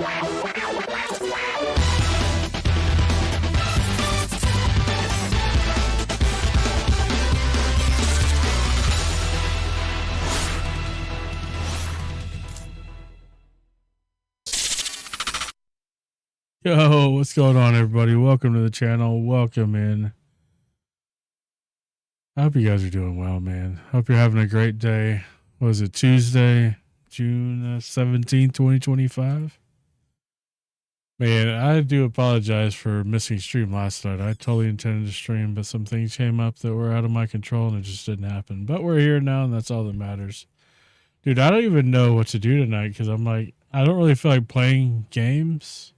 Yo, what's going on, everybody? Welcome to the channel. Welcome in. I hope you guys are doing well, man. Hope you're having a great day. Was it Tuesday, June 17th, 2025? Man, I do apologize for missing stream last night. I totally intended to stream, but some things came up that were out of my control and it just didn't happen. But we're here now, and that's all that matters. Dude, I don't even know what to do tonight because I'm like, I don't really feel like playing games.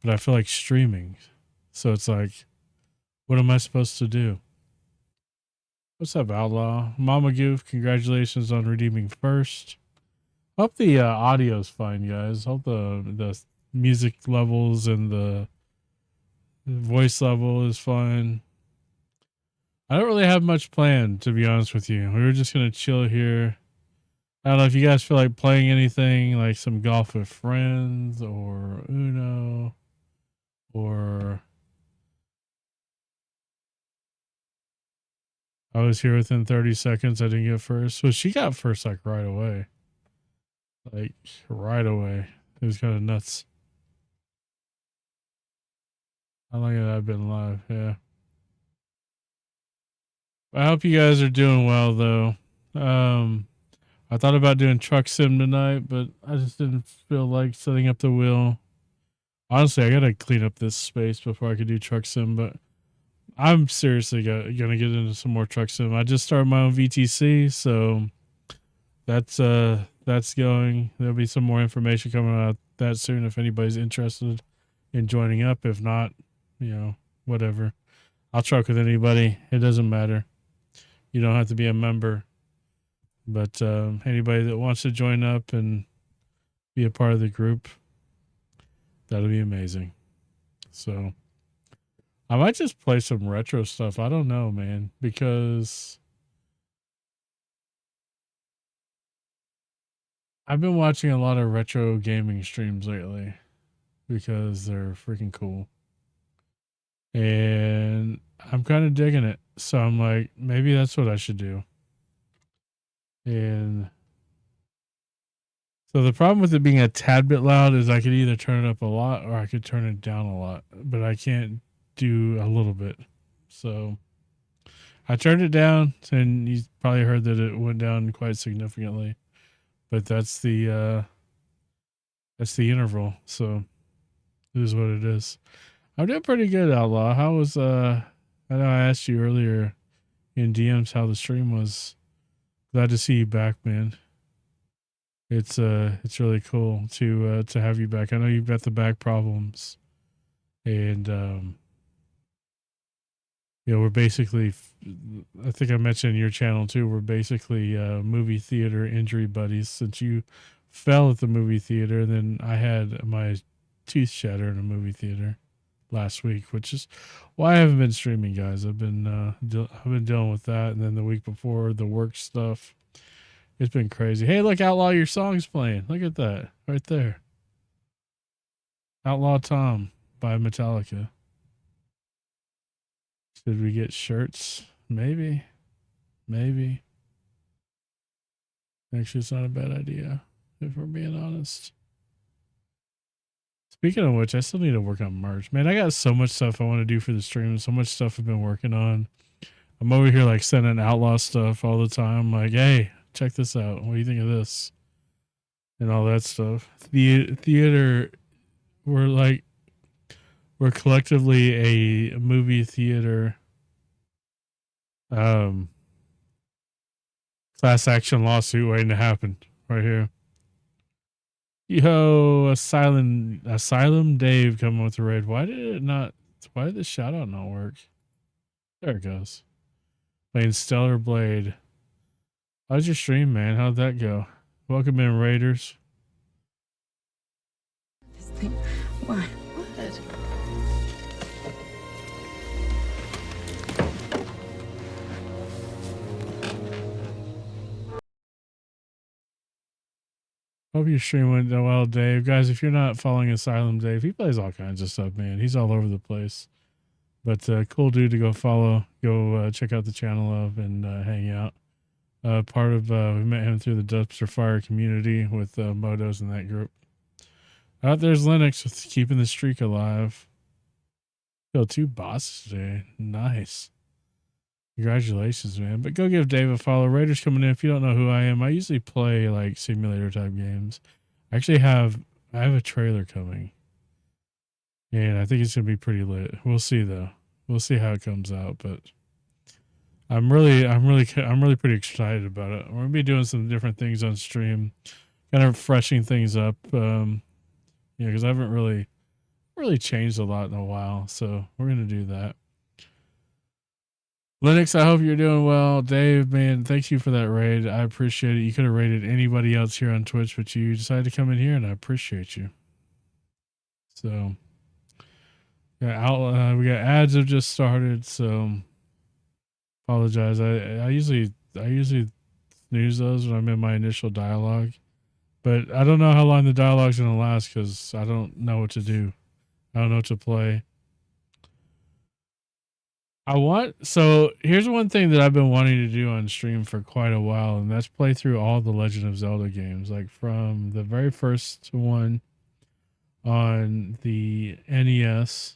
But I feel like streaming. So it's like, what am I supposed to do? What's up, Outlaw? Mama Goof, congratulations on redeeming first. Hope the audio's fine, guys. Hope the music levels and the voice level is fine. I don't really have much planned, to be honest with you. We were just going to chill here. I don't know if you guys feel like playing anything, like some golf with friends or Uno. Or I was here within 30 seconds. I didn't get first. So she got first like right away. Like right away. It was kind of nuts. How long have I been live? Yeah. I hope you guys are doing well though. I thought about doing truck sim tonight, but I just didn't feel like setting up the wheel. Honestly, I gotta clean up this space before I could do truck sim, but I'm seriously gonna get into some more truck sim. I just started my own VTC, so that's going. There'll be some more information coming out that soon if anybody's interested in joining up. If not, you know, whatever. I'll truck with anybody. It doesn't matter. You don't have to be a member, but anybody that wants to join up and be a part of the group, that'll be amazing. So I might just play some retro stuff. I don't know, man, because I've been watching a lot of retro gaming streams lately because they're freaking cool. And I'm kind of digging it. So I'm like, maybe that's what I should do. And so the problem with it being a tad bit loud is I could either turn it up a lot or I could turn it down a lot, but I can't do a little bit. So I turned it down, and you probably heard that it went down quite significantly. But that's the interval. So it is what it is. I'm doing pretty good, Outlaw. How was I know I asked you earlier in DMs how the stream was. Glad to see you back, man. It's really cool to have you back. I know you've got the back problems, and you know, we're basically, I think I mentioned your channel too, we're basically movie theater injury buddies since you fell at the movie theater. Then I had my tooth shatter in a movie theater last week, which is why I haven't been streaming, guys. I've been dealing with that. And then the week before, the work stuff. It's been crazy. Hey, look, Outlaw, your song's playing. Look at that right there. Outlaw Tom by Metallica. Should we get shirts? Maybe. Maybe. Actually, it's not a bad idea, if we're being honest. Speaking of which, I still need to work on merch. Man, I got so much stuff I want to do for the stream. So much stuff I've been working on. I'm over here like sending Outlaw stuff all the time. Like, hey, check this out. What do you think of this? And all that stuff. The theater, we're collectively a movie theater class action lawsuit waiting to happen right here. Yo, Asylum Dave coming with the raid. Why did the shout out not work? There it goes. Playing Stellar Blade. How's your stream, man? How'd that go? Welcome in, Raiders. Why? Hope your stream went well, Dave. Guys, if you're not following Asylum Dave, he plays all kinds of stuff, man. He's all over the place. But cool dude to go follow. Go check out the channel of and hang out. Part of we met him through the Dumpster Fire community with Modos in that group. Out there's Linux with keeping the streak alive. Kill 2 bosses today. Nice. Congratulations, man. But go give Dave a follow. Raiders coming in. If you don't know who I am, I usually play like simulator type games. I actually have a trailer coming. And I think it's gonna be pretty lit. We'll see though. We'll see how it comes out, but I'm really pretty excited about it. We're gonna be doing some different things on stream, kind of freshening things up. Because I haven't really changed a lot in a while, so we're gonna do that. Linux, I hope you're doing well. Dave, man, thank you for that raid. I appreciate it. You could have raided anybody else here on Twitch, but you decided to come in here, and I appreciate you. So, yeah, we got ads have just started, so apologize. I usually snooze those when I'm in my initial dialogue, but I don't know how long the dialogue's gonna last because I don't know what to do. I don't know what to play. So here's one thing that I've been wanting to do on stream for quite a while, and that's play through all the Legend of Zelda games, like from the very first one on the NES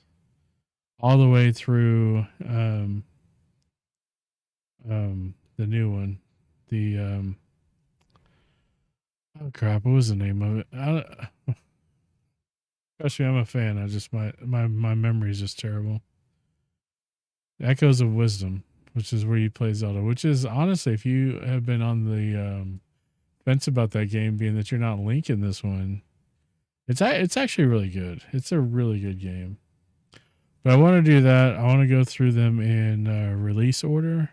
all the way through the new one. The oh crap, what was the name of it? Trust me, I'm a fan. I just my memory is just terrible. Echoes of Wisdom, which is where you play Zelda, which is honestly, if you have been on the fence about that game, being that you're not Link in this one, it's actually really good. It's a really good game. But I want to do that. I want to go through them in release order.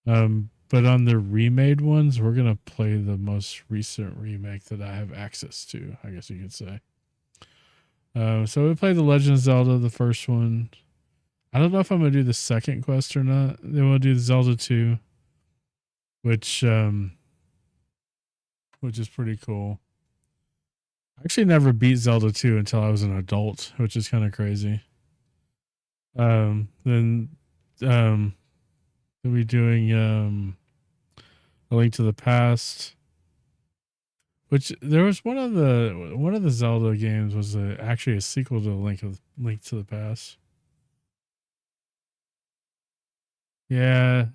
But on the remade ones, we're gonna play the most recent remake that I have access to, I guess you could say. So we played the Legend of Zelda, the first one. I don't know if I'm gonna do the second quest or not. Then we'll do the Zelda 2, which is pretty cool. I actually never beat Zelda 2 until I was an adult, which is kind of crazy. Then we'll be doing A Link to the Past, which there was one of the Zelda games was actually a sequel to Link to the Past. Yeah,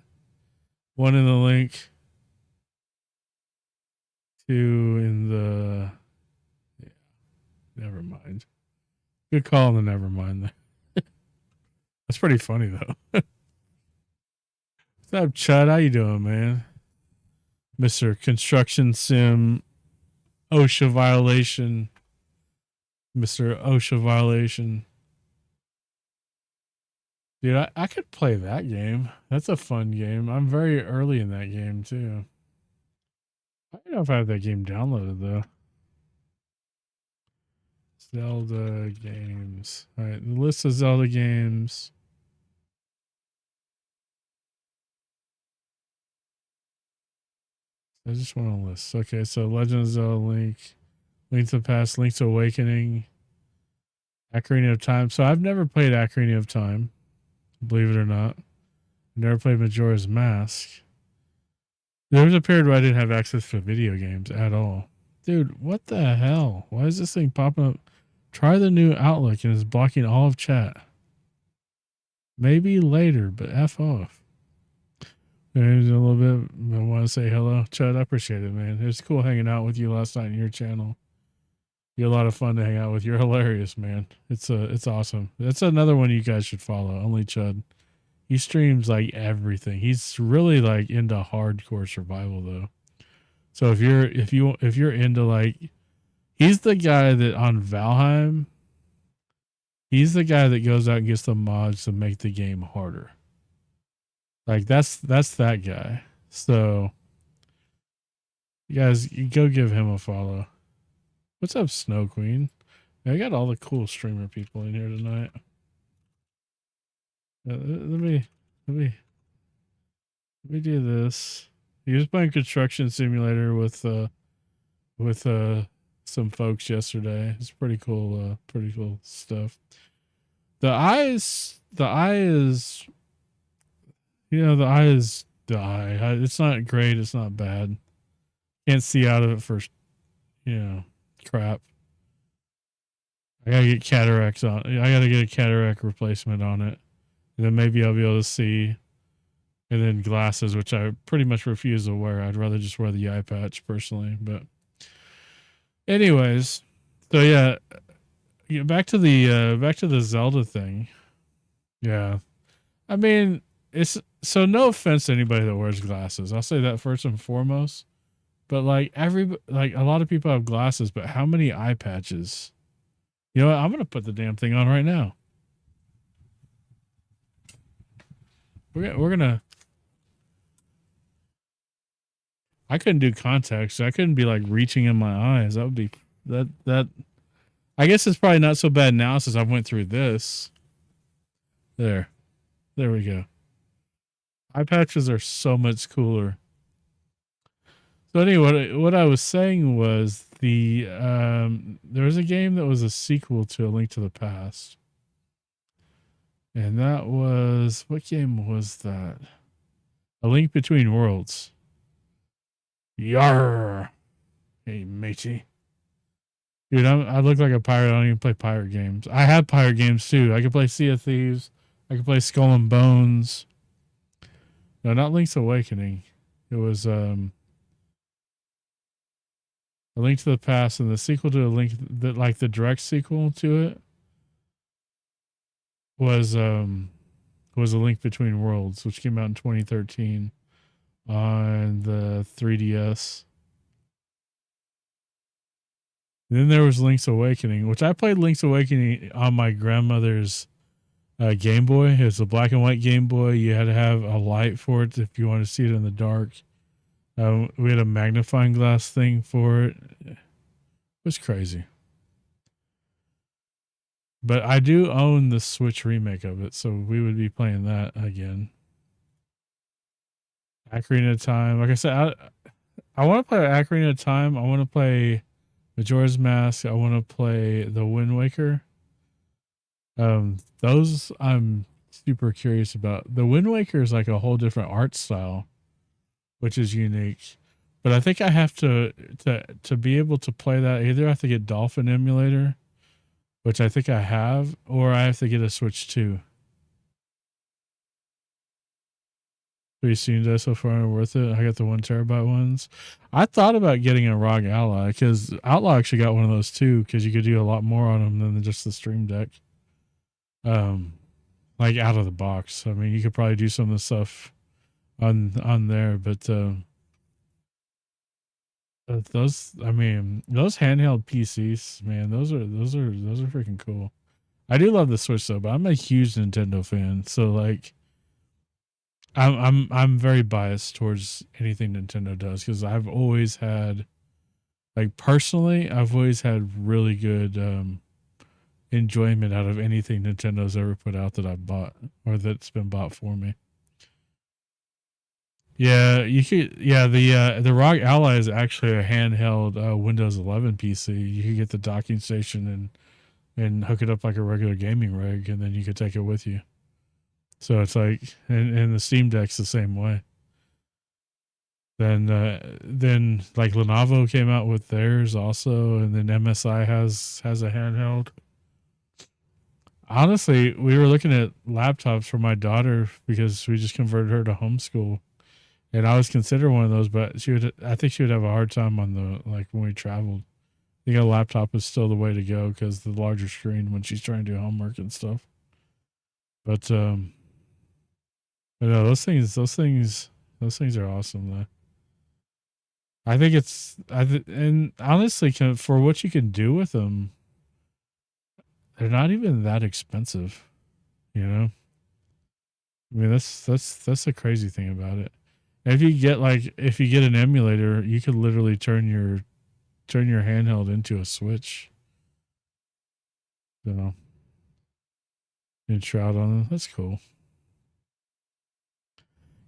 one in the Link, 2 in the. Yeah, never mind. Good call on the never mind there. That's pretty funny though. What's up, Chud? How you doing, man? Mr. Construction Sim OSHA violation. Mr. OSHA violation. Dude, I could play that game. That's a fun game. I'm very early in that game too. I don't know if I have that game downloaded though. Zelda games. All right, the list of Zelda games. I just want to list. Okay, so Legend of Zelda Link, Link to the Past, Link's Awakening, Ocarina of Time. So I've never played Ocarina of Time, believe it or not. Never played Majora's Mask. There was a period where I didn't have access to video games at all. Dude, what the hell? Why is this thing popping up? Try the new Outlook and it's blocking all of chat. Maybe later, but F off. Maybe a little bit. I want to say hello. Chad, I appreciate it, man. It was cool hanging out with you last night on your channel. You're a lot of fun to hang out with. You're hilarious, man. It's awesome. That's another one you guys should follow. Only Chud. He streams like everything. He's really like into hardcore survival though. So if you're into like, he's the guy that on Valheim, he's the guy that goes out and gets the mods to make the game harder. Like that's that guy. So you guys, you go give him a follow. What's up, Snow Queen? I got all the cool streamer people in here tonight. Let me do this. He was playing Construction Simulator with some folks yesterday. It's pretty cool stuff. The eye is the eye is the eye. It's not great. It's not bad. Can't see out of it for crap. I gotta get cataracts on. I gotta get a cataract replacement on it, and then maybe I'll be able to see. And then glasses, which I pretty much refuse to wear. I'd rather just wear the eye patch personally. But anyways, so yeah, back to the Zelda thing. Yeah, I mean, it's so no offense to anybody that wears glasses. I'll say that first and foremost. But like a lot of people have glasses, but how many eye patches? You know what? I'm gonna put the damn thing on right now. We're gonna. I couldn't do contacts. I couldn't be like reaching in my eyes. That would be that. I guess it's probably not so bad now since I went through this. There we go. Eye patches are so much cooler. So anyway, what I was saying was there was a game that was a sequel to A Link to the Past. And that was, what game was that? A Link Between Worlds. Yarr. Hey, matey. Dude, I look like a pirate. I don't even play pirate games. I have pirate games too. I can play Sea of Thieves. I can play Skull and Bones. No, not Link's Awakening. It was A Link to the Past, and the sequel to A Link, like the direct sequel to it, was A Link Between Worlds, which came out in 2013 on the 3DS. And then there was Link's Awakening, which I played Link's Awakening on my grandmother's Game Boy. It was a black and white Game Boy. You had to have a light for it if you wanted to see it in the dark. We had a magnifying glass thing for it. It was crazy. But I do own the Switch remake of it, so we would be playing that again. Ocarina of Time. Like I said, I want to play Ocarina of Time. I want to play Majora's Mask. I want to play the Wind Waker. Those I'm super curious about. The Wind Waker is like a whole different art style, which is unique. But I think I have to be able to play that. Either I have to get Dolphin Emulator, which I think I have, or I have to get a Switch 2. Have you seen that so far? Worth it? I got the 1 terabyte ones. I thought about getting a ROG Ally because Outlaw actually got one of those too, because you could do a lot more on them than just the Stream Deck. Like out of the box. I mean, you could probably do some of the stuff on there, but those handheld PCs, man, those are freaking cool. I do love the Switch though, but I'm a huge Nintendo fan, so like I'm very biased towards anything Nintendo does because I've always had, like personally, I've always had really good enjoyment out of anything Nintendo's ever put out that I've bought or that's been bought for me. Yeah, you could. Yeah, the ROG Ally is actually a handheld Windows 11 PC. You could get the docking station and hook it up like a regular gaming rig, and then you could take it with you. So it's like, and the Steam Deck's the same way. Then like Lenovo came out with theirs also, and then MSI has a handheld. Honestly, we were looking at laptops for my daughter because we just converted her to homeschool, and I was considering one of those, but I think she would have a hard time on the, like when we traveled. I think a laptop is still the way to go because the larger screen when she's trying to do homework and stuff. But no, those things are awesome though. I think and honestly, for what you can do with them, they're not even that expensive, you know. I mean, that's the crazy thing about it. And if you get an emulator, you could literally turn your handheld into a Switch. You know, and Shroud on it. That's cool.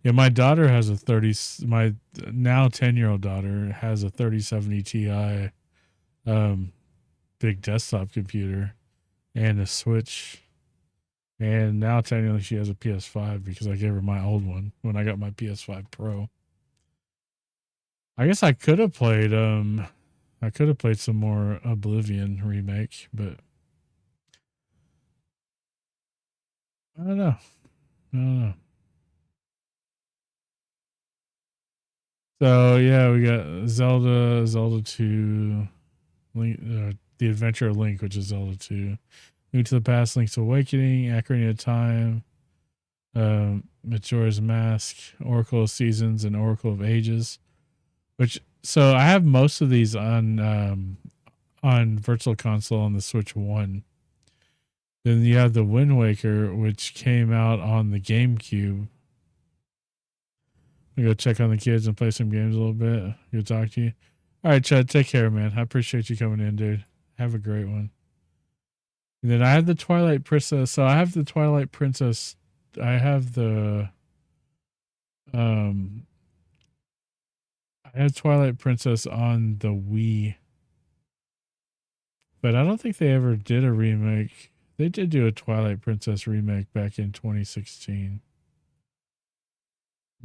Yeah, my daughter has a 30. My now 10-year-old daughter has a 3070 Ti, big desktop computer, and a Switch. And now technically she has a PS5 because I gave her my old one when I got my PS5 Pro. I guess I could have played some more Oblivion remake, but I don't know. I don't know. So yeah, we got Zelda 2, Link, the Adventure of Link, which is Zelda 2, Link to the Past, Link's Awakening, Ocarina of Time, Majora's Mask, Oracle of Seasons, and Oracle of Ages. Which, so I have most of these on Virtual Console on the Switch 1. Then you have the Wind Waker, which came out on the GameCube. I go check on the kids and play some games a little bit. Good talk to you. All right, Chad, take care, man. I appreciate you coming in, dude. Have a great one. And then I have the Twilight Princess. So I have the Twilight Princess. I have the I have Twilight Princess on the Wii. But I don't think they ever did a remake. They did do a Twilight Princess remake back in 2016.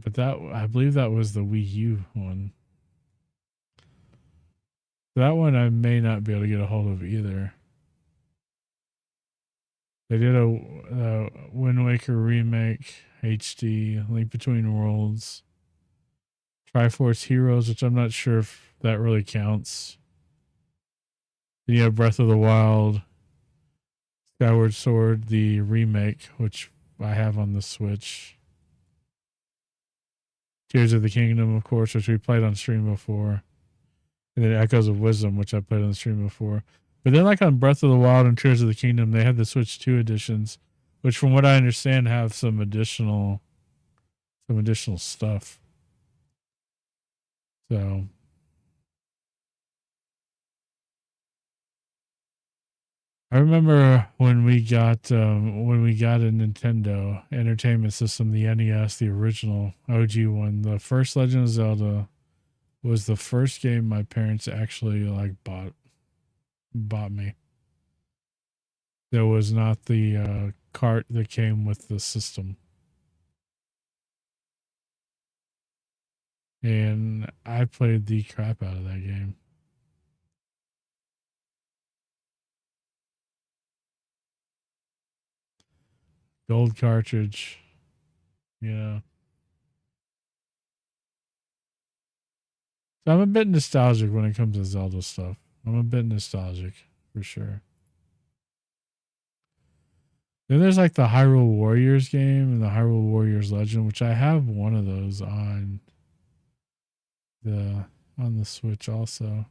But I believe that was the Wii U one. That one I may not be able to get a hold of either. They did a Wind Waker remake, HD, Link Between Worlds, Triforce Heroes, which I'm not sure if that really counts. Then you have Breath of the Wild, Skyward Sword, the remake, which I have on the Switch. Tears of the Kingdom, of course, which we played on stream before. And then Echoes of Wisdom, which I played on the stream before. But then like on Breath of the Wild and Tears of the Kingdom, they had the Switch 2 editions, which from what I understand have some additional stuff. So I remember when we got a Nintendo Entertainment System, the NES, the original OG one, the first Legend of Zelda was the first game my parents actually like bought me. There was not the cart that came with the system. And I played the crap out of that game. Gold cartridge. Yeah. So I'm a bit nostalgic when it comes to Zelda stuff. I'm a bit nostalgic for sure. Then there's like the Hyrule Warriors game and the Hyrule Warriors Legend, which I have one of those on the Switch also.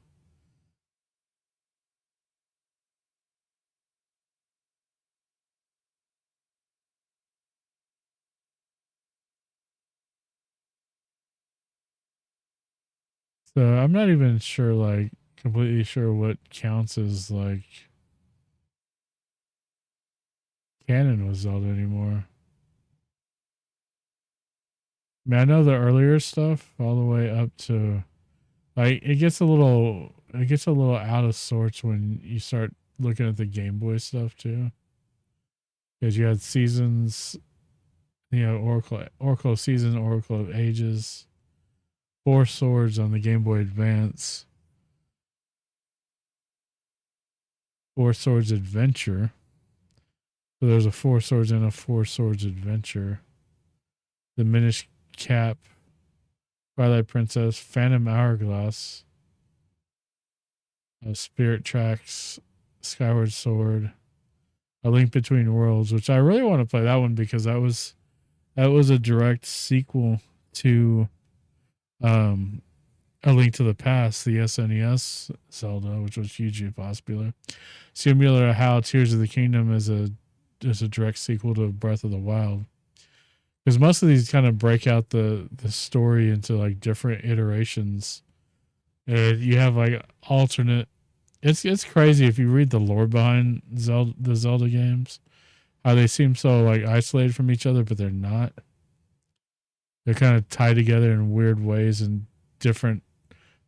So I'm not even sure, like completely sure what counts as like canon with Zelda anymore. I mean, I know the earlier stuff all the way up to like it gets a little out of sorts when you start looking at the Game Boy stuff too. Because you had seasons, Oracle of Seasons, Oracle of Ages, Four Swords on the Game Boy Advance, Four Swords Adventure. So there's a Four Swords and a Four Swords Adventure. The Minish Cap, Twilight Princess, Phantom Hourglass, Spirit Tracks, Skyward Sword, A Link Between Worlds, which I really want to play that one because that was a direct sequel to A Link to the Past, the SNES Zelda, which was hugely popular. Similar to how Tears of the Kingdom is a direct sequel to Breath of the Wild. Because most of these kind of break out the story into like different iterations. And you have like alternate. It's crazy if you read the lore behind the Zelda games, how they seem so like isolated from each other, but they're not. They're kind of tied together in weird ways and different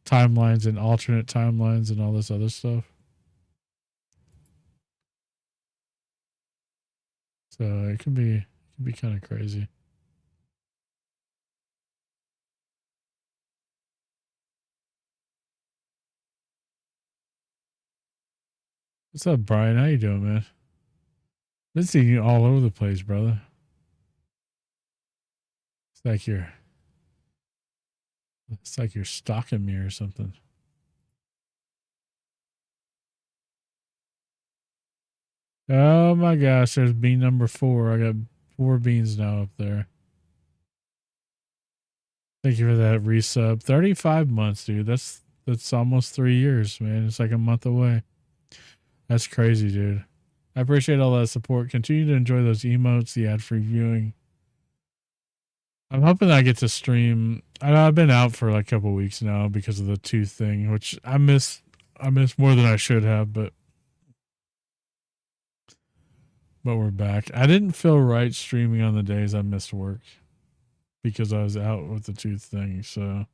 timelines and alternate timelines and all this other stuff. So it can be kind of crazy. What's up, Brian? How you doing, man? Been seeing you all over the place, brother. It's like you're stalking me or something. Oh my gosh, there's bean number 4. I got 4 beans now up there. Thank you for that resub. 35 months, dude. That's almost 3 years, man. It's like a month away. That's crazy, dude. I appreciate all that support. Continue to enjoy those emotes, the ad-free viewing. I'm hoping I get to stream. I've been out for like a couple weeks now because of the tooth thing, which I miss more than I should have, but we're back. I didn't feel right streaming on the days I missed work because I was out with the tooth thing, so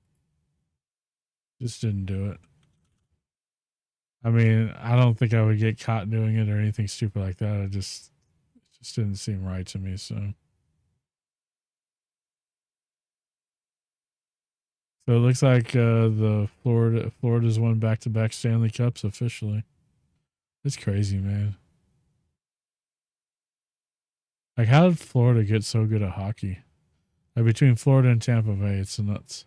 just didn't do it. I mean, I don't think I would get caught doing it or anything stupid like that. It just didn't seem right to me, so it looks like the Florida's won back-to-back Stanley Cups officially. It's crazy, man. Like, how did Florida get so good at hockey? Like, between Florida and Tampa Bay, it's nuts.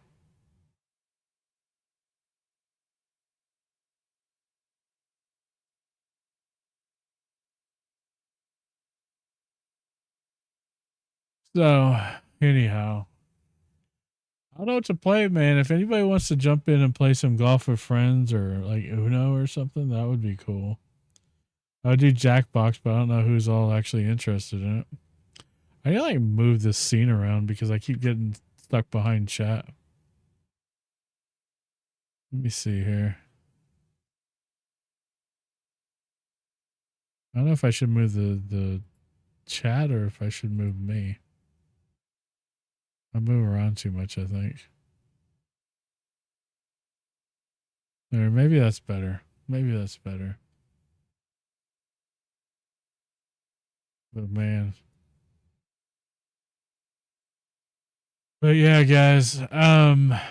So, anyhow, I don't know what to play, man. If anybody wants to jump in and play some golf with friends or like Uno or something, that would be cool. I would do Jackbox, but I don't know who's all actually interested in it. I need to like move this scene around because I keep getting stuck behind chat. Let me see here. I don't know if I should move the chat or if I should move me. I move around too much, I think. Or maybe that's better. Maybe that's better. But man. But yeah, guys. I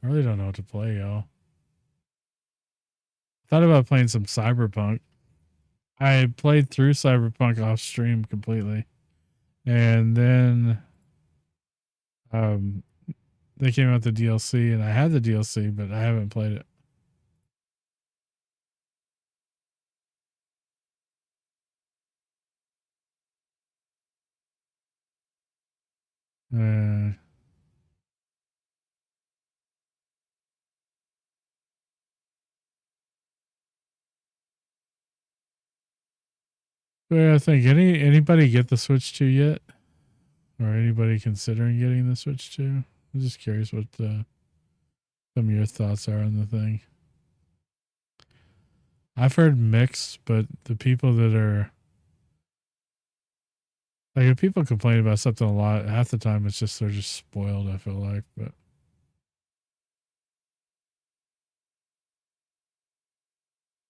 really don't know what to play, y'all. Thought about playing some Cyberpunk. I played through Cyberpunk off stream completely. And then they came out the DLC and I had the DLC, but I haven't played it. I think anybody get the Switch 2 yet? Or anybody considering getting the Switch 2? I'm just curious what some of your thoughts are on the thing. I've heard mixed, but the people that are like, if people complain about something a lot, half the time it's just they're just spoiled, I feel like. But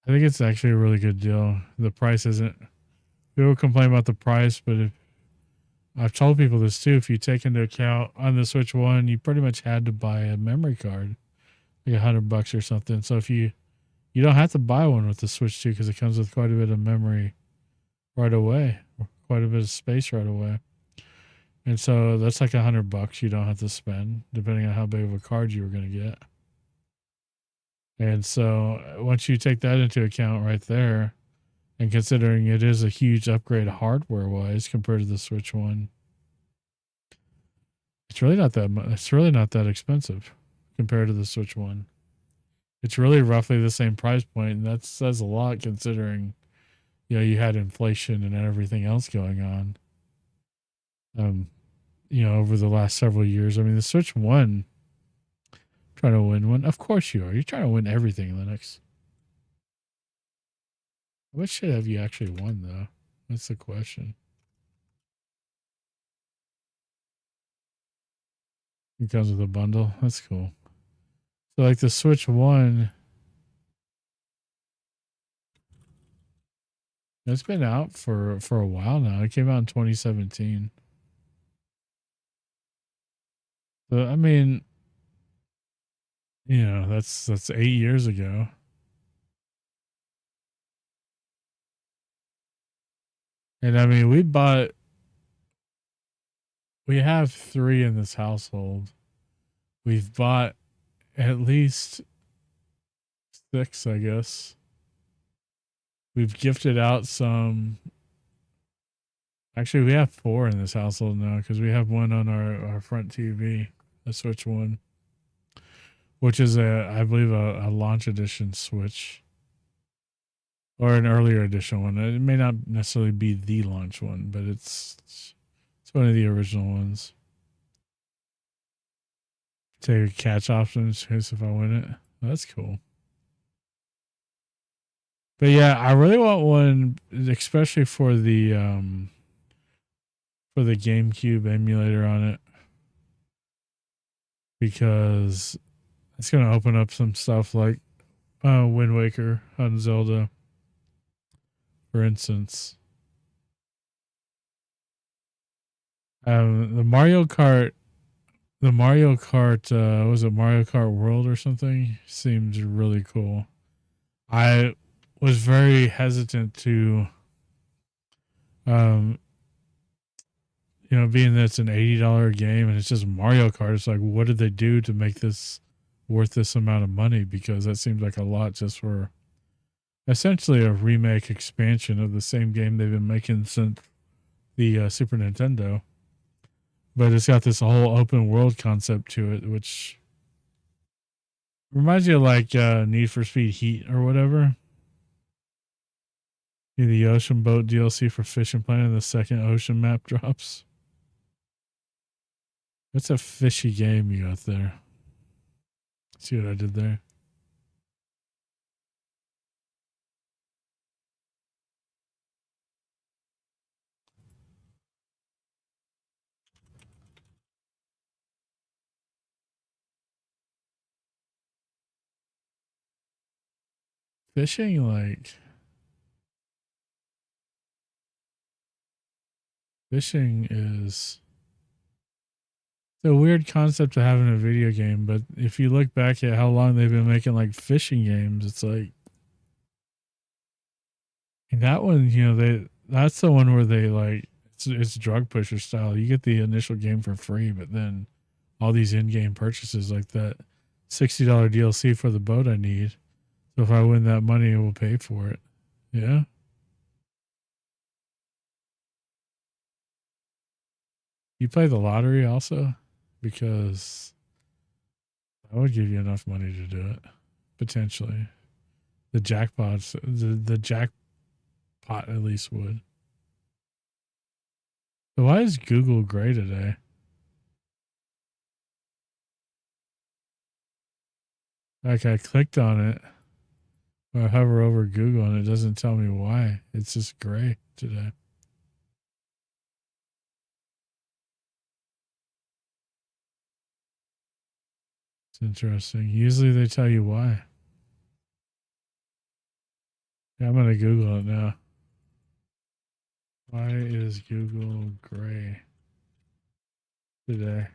I think it's actually a really good deal. The price isn't. People complain about the price, but if I've told people this too, if you take into account on the Switch 1, you pretty much had to buy a memory card, like $100 or something. So if you don't have to buy one with the Switch 2 because it comes with quite a bit of memory right away, quite a bit of space right away. And so that's like $100 you don't have to spend, depending on how big of a card you were going to get. And so once you take that into account right there, and considering it is a huge upgrade hardware wise compared to the Switch 1, it's really not that much. It's really not that expensive compared to the Switch 1. It's really roughly the same price point, and that says a lot considering, you had inflation and everything else going on. Over the last several years. I mean, the Switch 1, trying to win one. Of course you are. You're trying to win everything, Linux. What shit have you actually won, though? That's the question. It comes with a bundle. That's cool. So like the Switch 1, it's been out for a while now. It came out in 2017. So I mean, you know, that's 8 years ago. And I mean, we have 3 in this household. We've bought at least 6, I guess. We've gifted out some. Actually, we have 4 in this household now because we have one on our front TV, a Switch 1, which is I believe a launch edition Switch or an earlier edition one. It may not necessarily be the launch one, but it's one of the original ones. Take a catch option in case if I win it. That's cool. But yeah, I really want one, especially for the GameCube emulator on it, because it's gonna open up some stuff like Wind Waker on Zelda, for instance. The Mario Kart, was it Mario Kart World or something? Seems really cool. I was very hesitant to, um, you know, being that it's an $80 game and it's just Mario Kart. It's like, what did they do to make this worth this amount of money? Because that seems like a lot just for essentially a remake expansion of the same game they've been making since the Super Nintendo. But it's got this whole open world concept to it, which reminds you of like Need for Speed Heat or whatever. The Ocean Boat DLC for Fishing Planet and the second ocean map drops. That's a fishy game you got there. See what I did there? Fishing, like fishing is it's a weird concept to have in a video game, but if you look back at how long they've been making like fishing games, it's like and that one, you know, that's the one where they like it's drug pusher style. You get the initial game for free, but then all these in-game purchases like that $60 DLC for the boat I need. So if I win that money, it will pay for it. Yeah. You play the lottery also? Because that would give you enough money to do it. Potentially. The jackpots, the jackpot at least would. So why is Google gray today? Like I clicked on it or hover over Google and it doesn't tell me why. It's just gray today. It's interesting. Usually they tell you why. Yeah, I'm gonna Google it now. Why is Google gray today?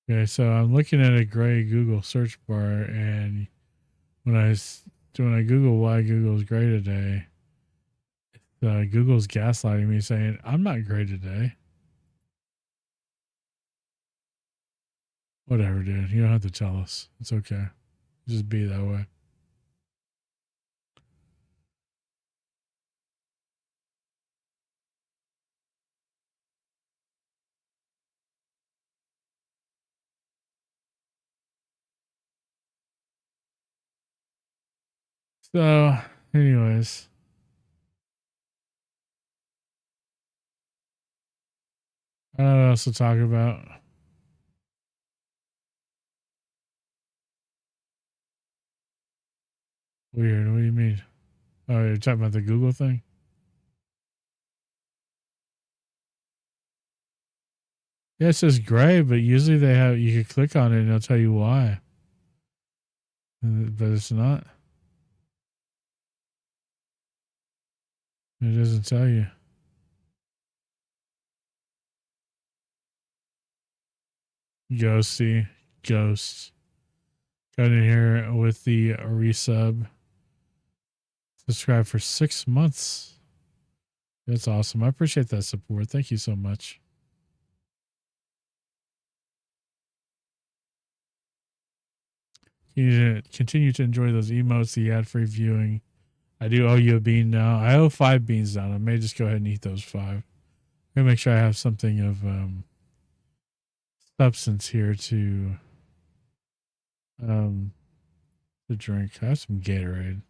Okay, so I'm looking at a gray Google search bar, and when I Google why Google's gray today, Google's gaslighting me, saying I'm not gray today. Whatever, dude. You don't have to tell us. It's okay. Just be that way. So, anyways, I don't know what else to talk about. Weird. What do you mean? Oh, you're talking about the Google thing? Yeah, it says gray, but usually they have, you can click on it and it'll tell you why. But it's not. It doesn't tell you. Ghosty. Ghost. Got in here with the resub. Subscribe for 6 months. That's awesome. I appreciate that support. Thank you so much. You continue to enjoy those emotes, the ad-free viewing. I do owe you a bean now. I owe 5 beans now. I may just go ahead and eat those 5. I'm gonna make sure I have something of substance here to drink. I have some Gatorade.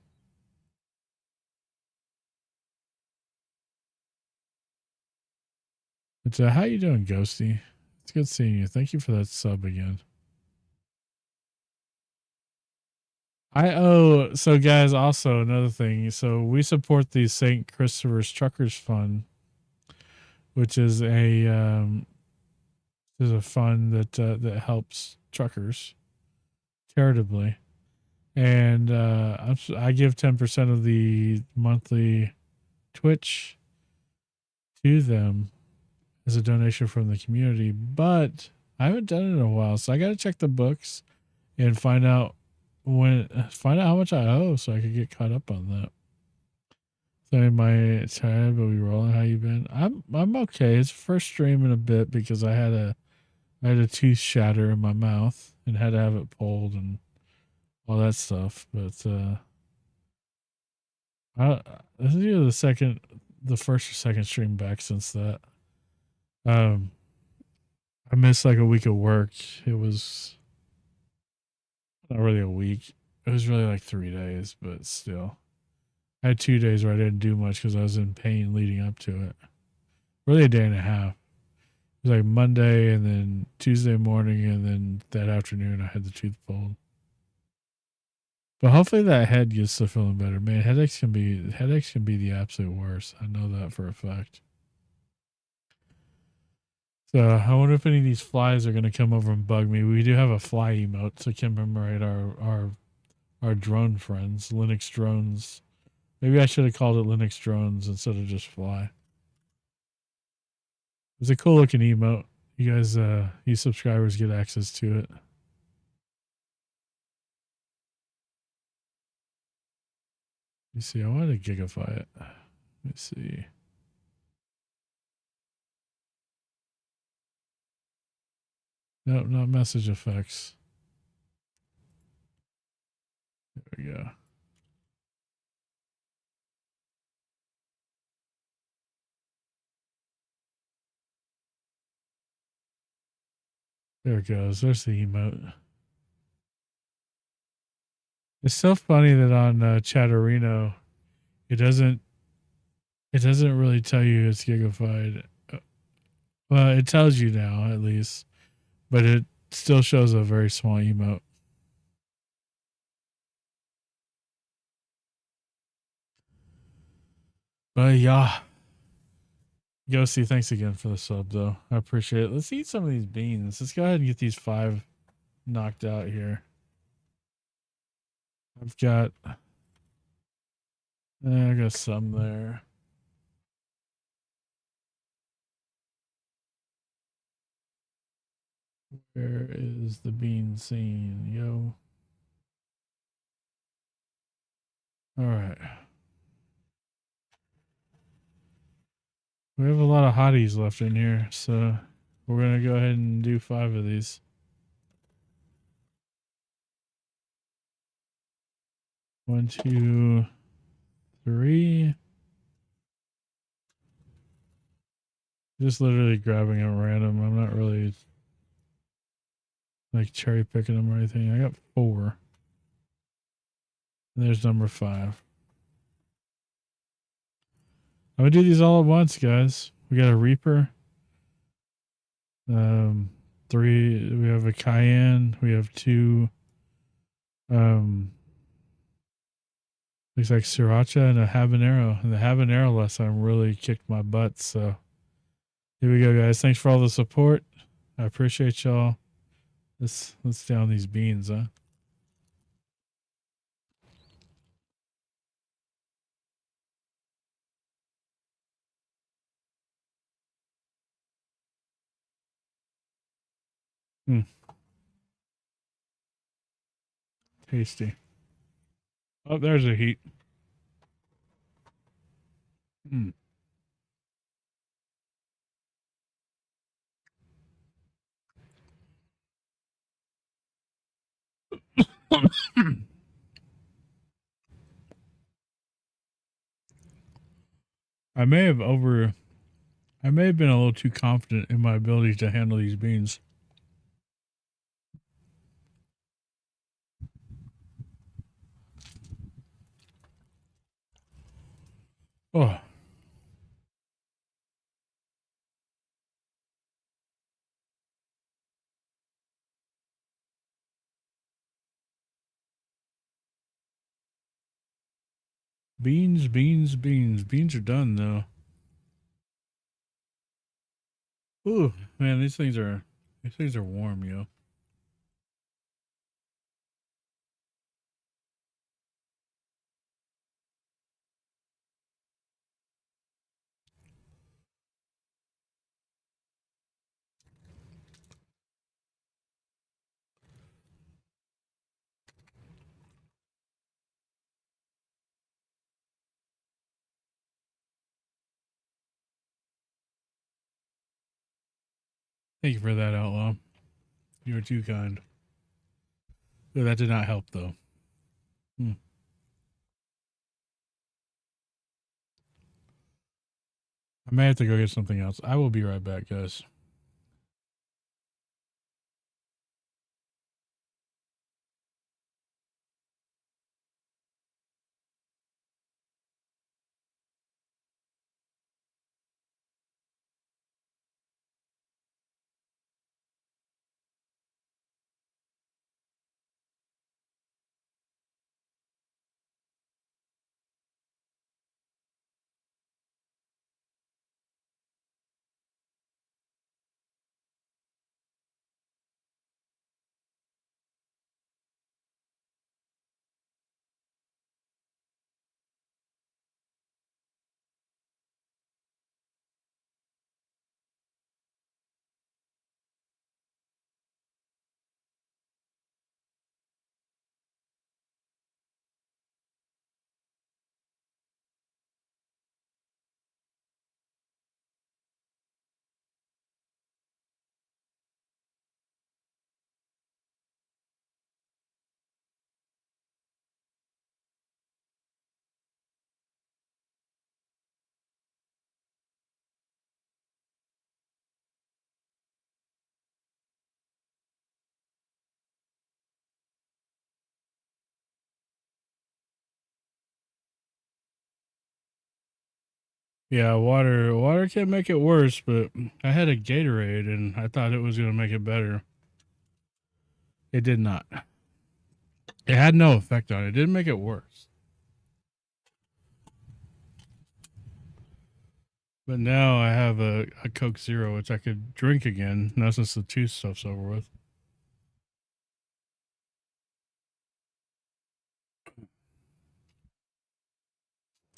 But how you doing, Ghosty? It's good seeing you. Thank you for that sub again. So guys, also another thing. So we support the St. Christopher's Truckers Fund, which is a fund that helps truckers charitably, and I give 10% of the monthly Twitch to them as a donation from the community. But I haven't done it in a while, so I got to check the books and find out how much I owe, so I could get caught up on that. So my tired, but we rolling. How you been? I'm okay. It's first stream in a bit because I had a tooth shatter in my mouth and had to have it pulled and all that stuff. But this is either the first or second stream back since that. I missed like a week of work. It was not really a week. It was really like 3 days, but still. I had 2 days where I didn't do much because I was in pain leading up to it. Really a day and a half. It was like Monday and then Tuesday morning and then that afternoon I had the tooth pulled. But hopefully that head gets to feeling better. Man, headaches can be the absolute worst. I know that for a fact. So I wonder if any of these flies are gonna come over and bug me. We do have a fly emote to commemorate our drone friends, Linux drones. Maybe I should have called it Linux drones instead of just fly. It's a cool looking emote. You guys, you subscribers get access to it. Let me see. I wanted to gigify it. Let me see. Nope, not message effects. There we go. There it goes. There's the emote. It's so funny that on Chatterino, it doesn't really tell you it's gigafied. Well, it tells you now at least, but it still shows a very small emote. But yeah. Ghosty, thanks again for the sub though. I appreciate it. Let's eat some of these beans. Let's go ahead and get these 5 knocked out here. I got some there. Where is the bean scene, yo? All right. We have a lot of hotties left in here, so we're going to go ahead and do 5 of these. One, two, three. Just literally grabbing at random. I'm not really like cherry picking them or anything. I got 4. And there's number 5. I'm gonna do these all at once, guys. We got a Reaper. 3. We have a Cayenne. We have 2. Looks like sriracha and a habanero. And the habanero last time really kicked my butt. So here we go, guys. Thanks for all the support. I appreciate y'all. Let's down these beans, huh? Tasty. Oh, there's a heat. Mm. I may have been a little too confident in my ability to handle these beans. Oh. Beans, beans, beans. Beans are done though. Ooh, man, these things are warm, yo. Thank you for that, Outlaw. You were too kind. Ooh, that did not help though. I may have to go get something else. I will be right back, guys. Yeah, water can make it worse, but I had a Gatorade and I thought it was gonna make it better. It did not. It had no effect on it. It didn't make it worse. But now I have a Coke Zero, which I could drink again now since the tooth stuff's over with.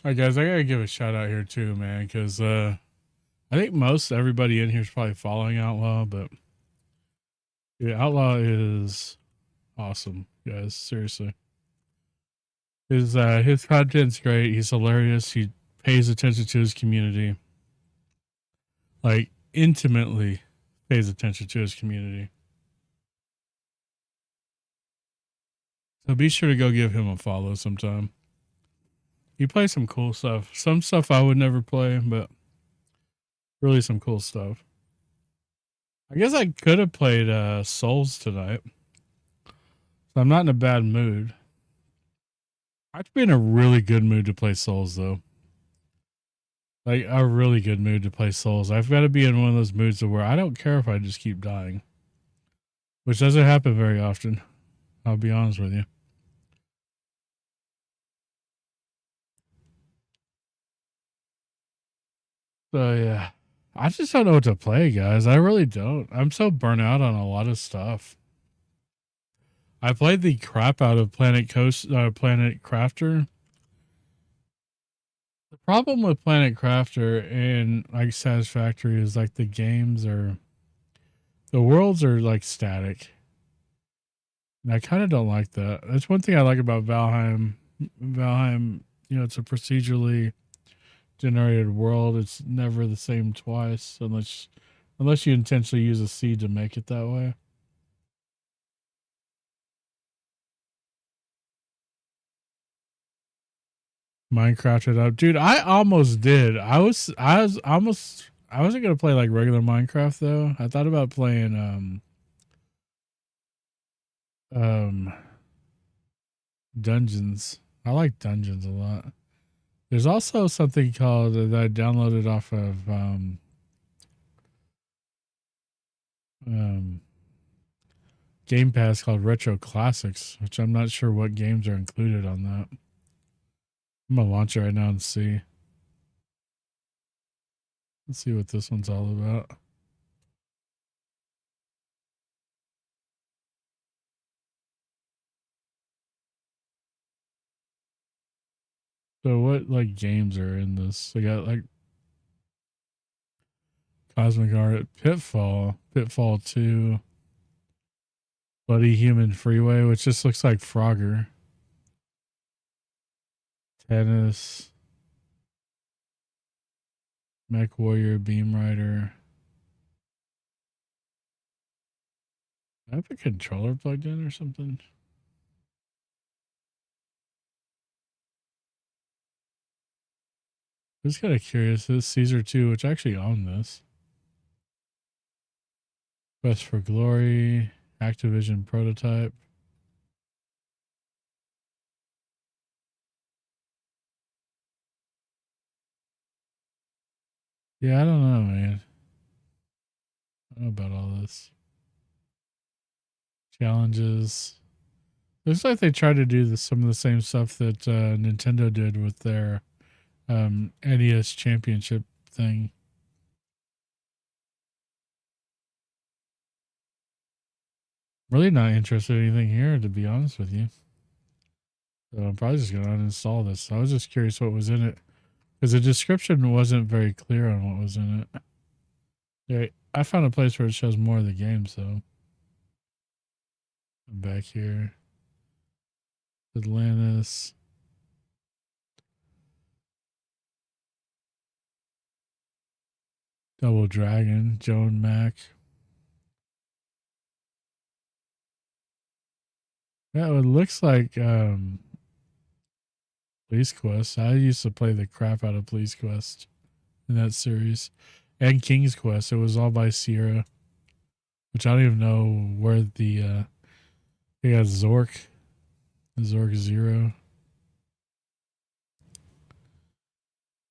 All right, guys, I gotta give a shout out here too, man, because I think most everybody in here is probably following Outlaw, but yeah, Outlaw is awesome, guys. Seriously, his content's great. He's hilarious. He pays attention to his community, like intimately pays attention to his community. So be sure to go give him a follow sometime. He plays some cool stuff. Some stuff I would never play, but really some cool stuff. I guess I could have played Souls tonight. So I'm not in a bad mood. I have to be in a really good mood to play Souls though. Like a really good mood to play Souls. I've got to be in one of those moods where I don't care if I just keep dying. Which doesn't happen very often. I'll be honest with you. So yeah, I just don't know what to play, guys. I really don't. I'm so burnt out on a lot of stuff. I played the crap out of Planet Crafter. The problem with Planet Crafter and like Satisfactory is like the worlds are like static. And I kind of don't like that. That's one thing I like about Valheim. Valheim, it's a procedurally generated world. It's never the same twice unless you intentionally use a seed to make it that way. Minecraft it up, dude. I almost did. I wasn't gonna play like regular Minecraft though. I thought about playing um dungeons. I like dungeons a lot. There's also something called that I downloaded off of um Game Pass called Retro Classics, which I'm not sure what games are included on that. I'm gonna launch it right now and see. Let's see what this one's all about. So what like games are in this? I got like Cosmic Art, Pitfall 2, Bloody Human Freeway, which just looks like Frogger. Tennis, Mech Warrior, Beam Rider. I have a controller plugged in or something. I'm just kind of curious. This Caesar 2, which I actually own this. Quest for Glory, Activision prototype. Yeah, I don't know, man. I don't know about all this. Challenges. Looks like they tried to do some of the same stuff that Nintendo did with their NES Championship thing. Really not interested in anything here, to be honest with you. So I'm probably just going to uninstall this. I was just curious what was in it because the description wasn't very clear on what was in it. Yeah, I found a place where it shows more of the game, so I'm back here. Atlantis. Double Dragon, Joan Mac. Yeah, it looks like Police Quest. I used to play the crap out of Police Quest in that series. And King's Quest. It was all by Sierra. Which I don't even know where the they got Zork. Zork Zero.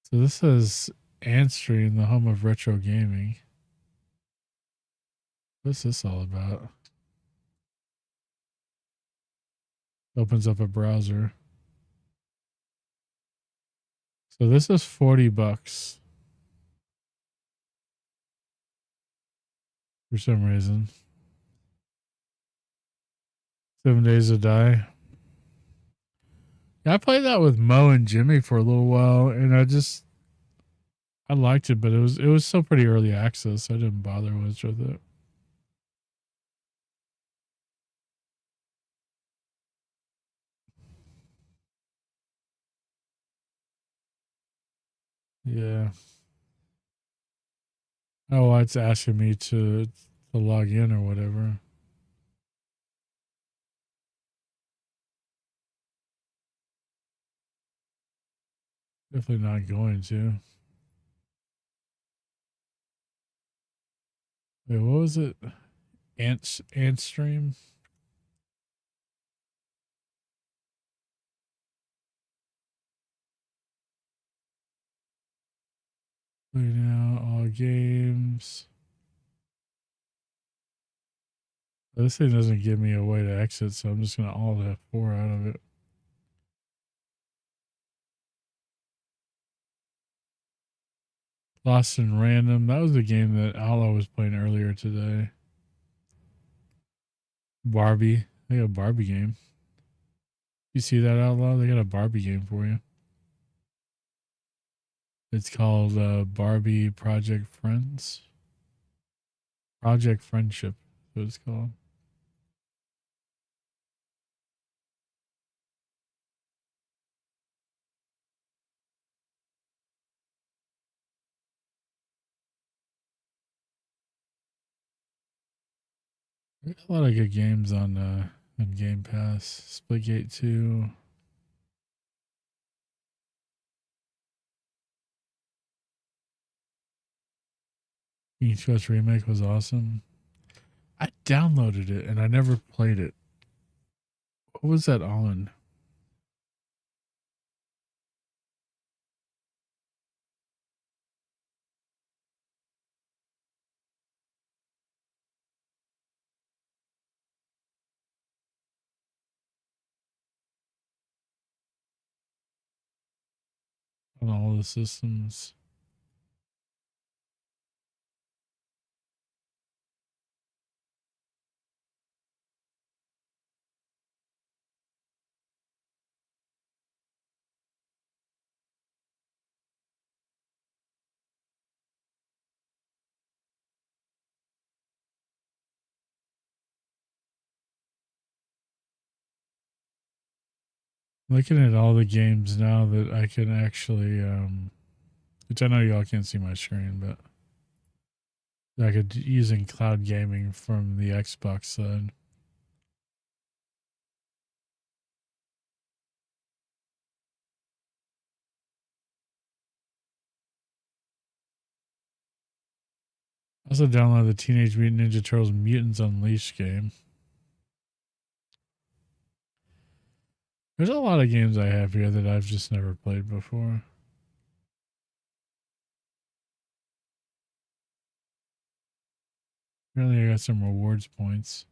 So this is Antstream, the home of retro gaming. What's this all about? Opens up a browser. So this is $40 for some reason. 7 Days to Die. Yeah, I played that with Mo and Jimmy for a little while, and I liked it, but it was still pretty early access. I didn't bother much with it. Yeah. Oh, it's asking me to log in or whatever. Definitely not going to. Wait, what was it? Antstream? Play now, all games. This thing doesn't give me a way to exit, so I'm just going to alt F4 out of it. Lost in Random. That was a game that Outlaw was playing earlier today. Barbie. They got a Barbie game. You see that, Outlaw? They got a Barbie game for you. It's called Barbie Project Friends. Project Friendship is what it's called. There's a lot of good games on Game Pass. Splitgate 2. Each West Remake was awesome. I downloaded it and I never played it. What was that on? On all the systems. Looking at all the games now that I can actually, which I know y'all can't see my screen, but I could using cloud gaming from the Xbox side. I also downloaded the Teenage Mutant Ninja Turtles Mutants Unleashed game. There's a lot of games I have here that I've just never played before. Apparently I got some rewards points.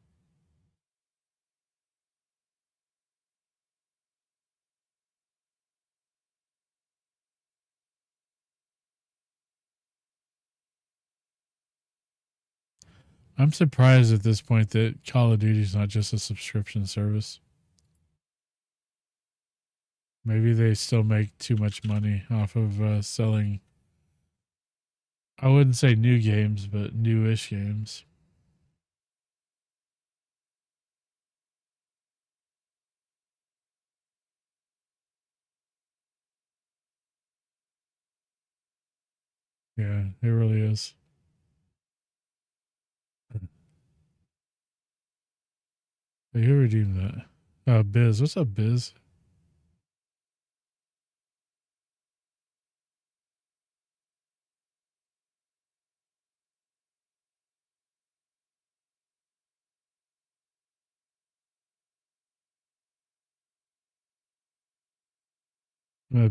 I'm surprised at this point that Call of Duty is not just a subscription service. Maybe they still make too much money off of selling, I wouldn't say new games, but newish games. Yeah, it really is. Hey, who redeemed that? Biz. What's up, Biz?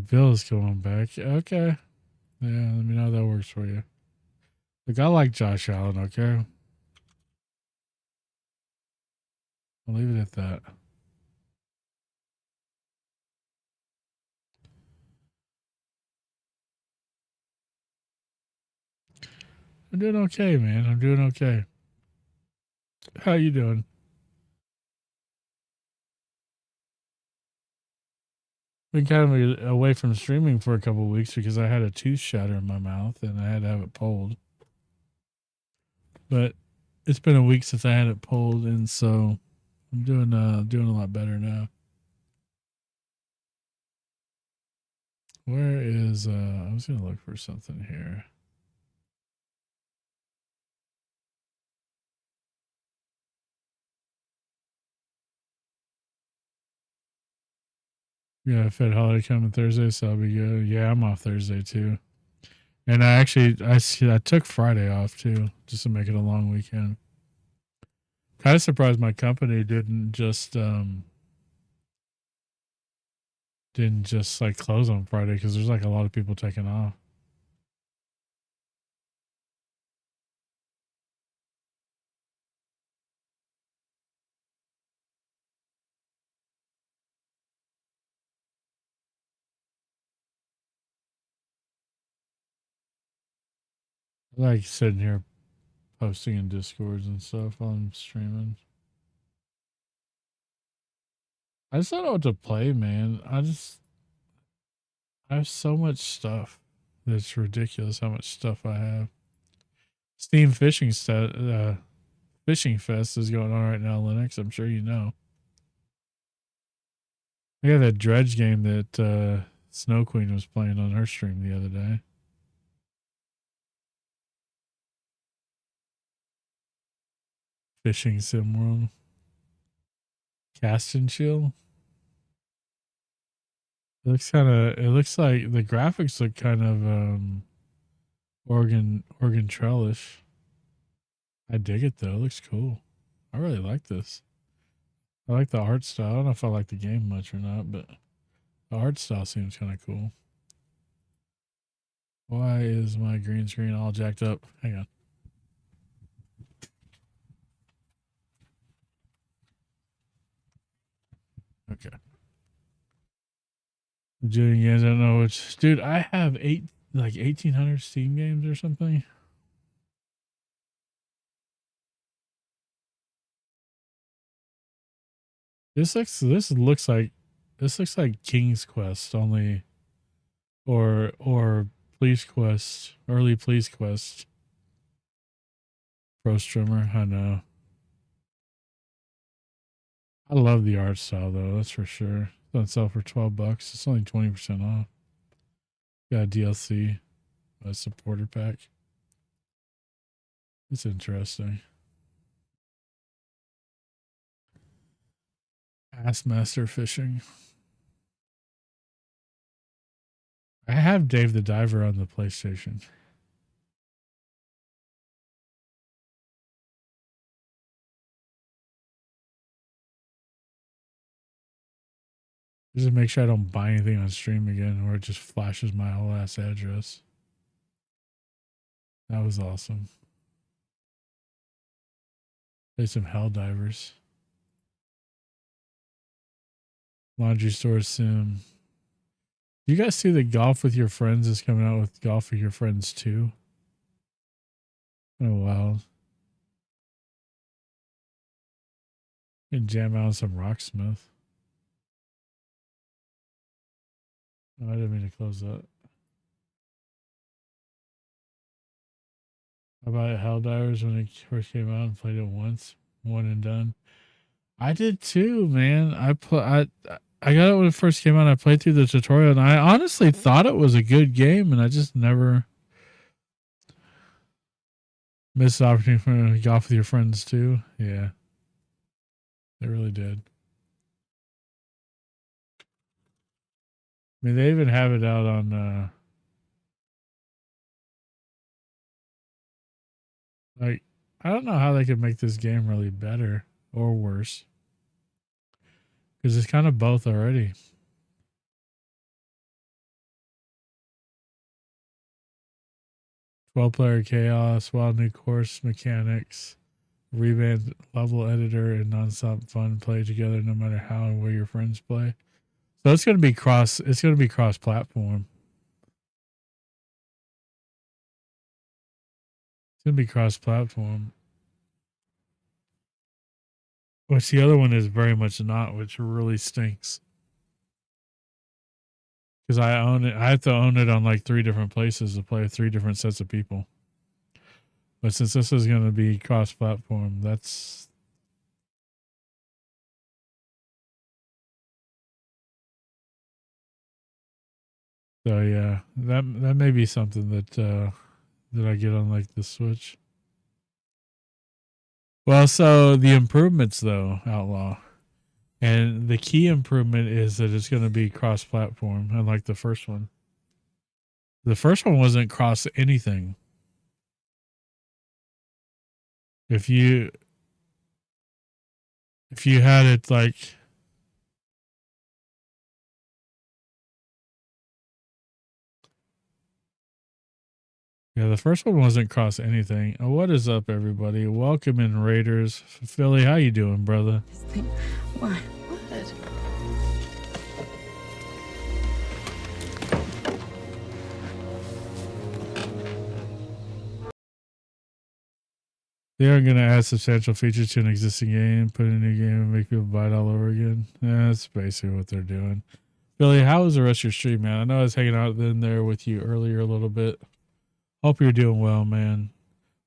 Bill's going back. Okay. Yeah, let me know how that works for you. Look, I like Josh Allen, okay? I'll leave it at that. I'm doing okay, man. I'm doing okay. How you doing? Been kind of away from streaming for a couple of weeks because I had a tooth shatter in my mouth and I had to have it pulled. But it's been a week since I had it pulled, and so I'm doing a lot better now. Where is I was gonna look for something here. Yeah, Fed holiday coming Thursday, so I'll be good. Yeah, I'm off Thursday too. And I took Friday off too, just to make it a long weekend. Kind of surprised my company didn't just like close on Friday because there's like a lot of people taking off. I like sitting here posting in Discords and stuff while I'm streaming. I just don't know what to play, man. I have so much stuff. It's ridiculous how much stuff I have. Steam Fishing Fest is going on right now, Linux. I'm sure you know. I got that Dredge game that Snow Queen was playing on her stream the other day. Fishing Sim World. Cast and Chill. It looks like the graphics look kind of Oregon Trailish. I dig it though. It looks cool. I really like this. I like the art style. I don't know if I like the game much or not, but the art style seems kind of cool. Why is my green screen all jacked up? Hang on. Okay. Doing games, I don't know which. Dude, I have 1,800 Steam games or something. This looks like King's Quest only, or Police Quest, early Police Quest. Pro streamer, I know. I love the art style though, that's for sure. It's on sale for $12. It's only 20% off. Got a DLC, a supporter pack. It's interesting. Thrustmaster fishing. I have Dave the Diver on the PlayStation. Just to make sure I don't buy anything on stream again or it just flashes my whole ass address. That was awesome. Play some Helldivers. Laundry Store Sim. You guys see that Golf with Your Friends is coming out with Golf with Your Friends 2? Oh, wow. You can jam out on some Rocksmith. Oh, I didn't mean to close that. How about Helldivers when it first came out and played it once? One and done. I did too, man. I got it when it first came out. I played through the tutorial and I honestly thought it was a good game and I just never missed the opportunity for Golf with Your Friends too. Yeah. They really did. I mean, they even have it out on like, I don't know how they could make this game really better or worse. Because it's kind of both already. Player chaos, wild new course mechanics, revamped level editor, and nonstop fun play together no matter how and where your friends play. So it's gonna be cross platform. It's gonna be cross platform. Which the other one is very much not, which really stinks. Because I own it. I have to own it on like 3 different places to play with 3 different sets of people. But since this is going to be cross-platform, that's... So yeah, that may be something that I get on like the Switch. Well, so the improvements though, Outlaw. And the key improvement is that it's going to be cross-platform, unlike the first one. The first one wasn't cross anything. If you had it like... Yeah, the first one wasn't cross anything. What is up, everybody? Welcome in, Raiders. Philly, how you doing, brother? Why? They aren't going to add substantial features to an existing game, put in a new game, and make people buy it all over again. Yeah, that's basically what they're doing. Billy, how was the rest of your stream, man? I know I was hanging out in there with you earlier a little bit. Hope you're doing well, man.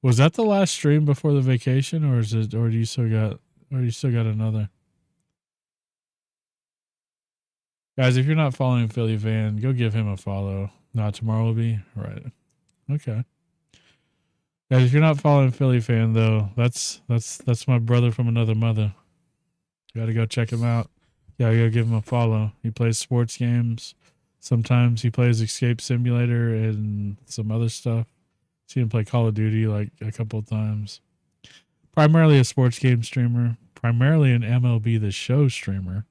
Was that the last stream before the vacation, or is it, or do you still got another? Guys, if you're not following Philly Van, go give him a follow. Not tomorrow will be right. Okay. Guys, if you're not following Philly Fan though, that's my brother from another mother. You gotta go check him out. Yeah, you gotta give him a follow. He plays sports games. Sometimes he plays Escape Simulator and some other stuff. Seen him play Call of Duty like a couple of times. Primarily a sports game streamer. Primarily an MLB The Show streamer.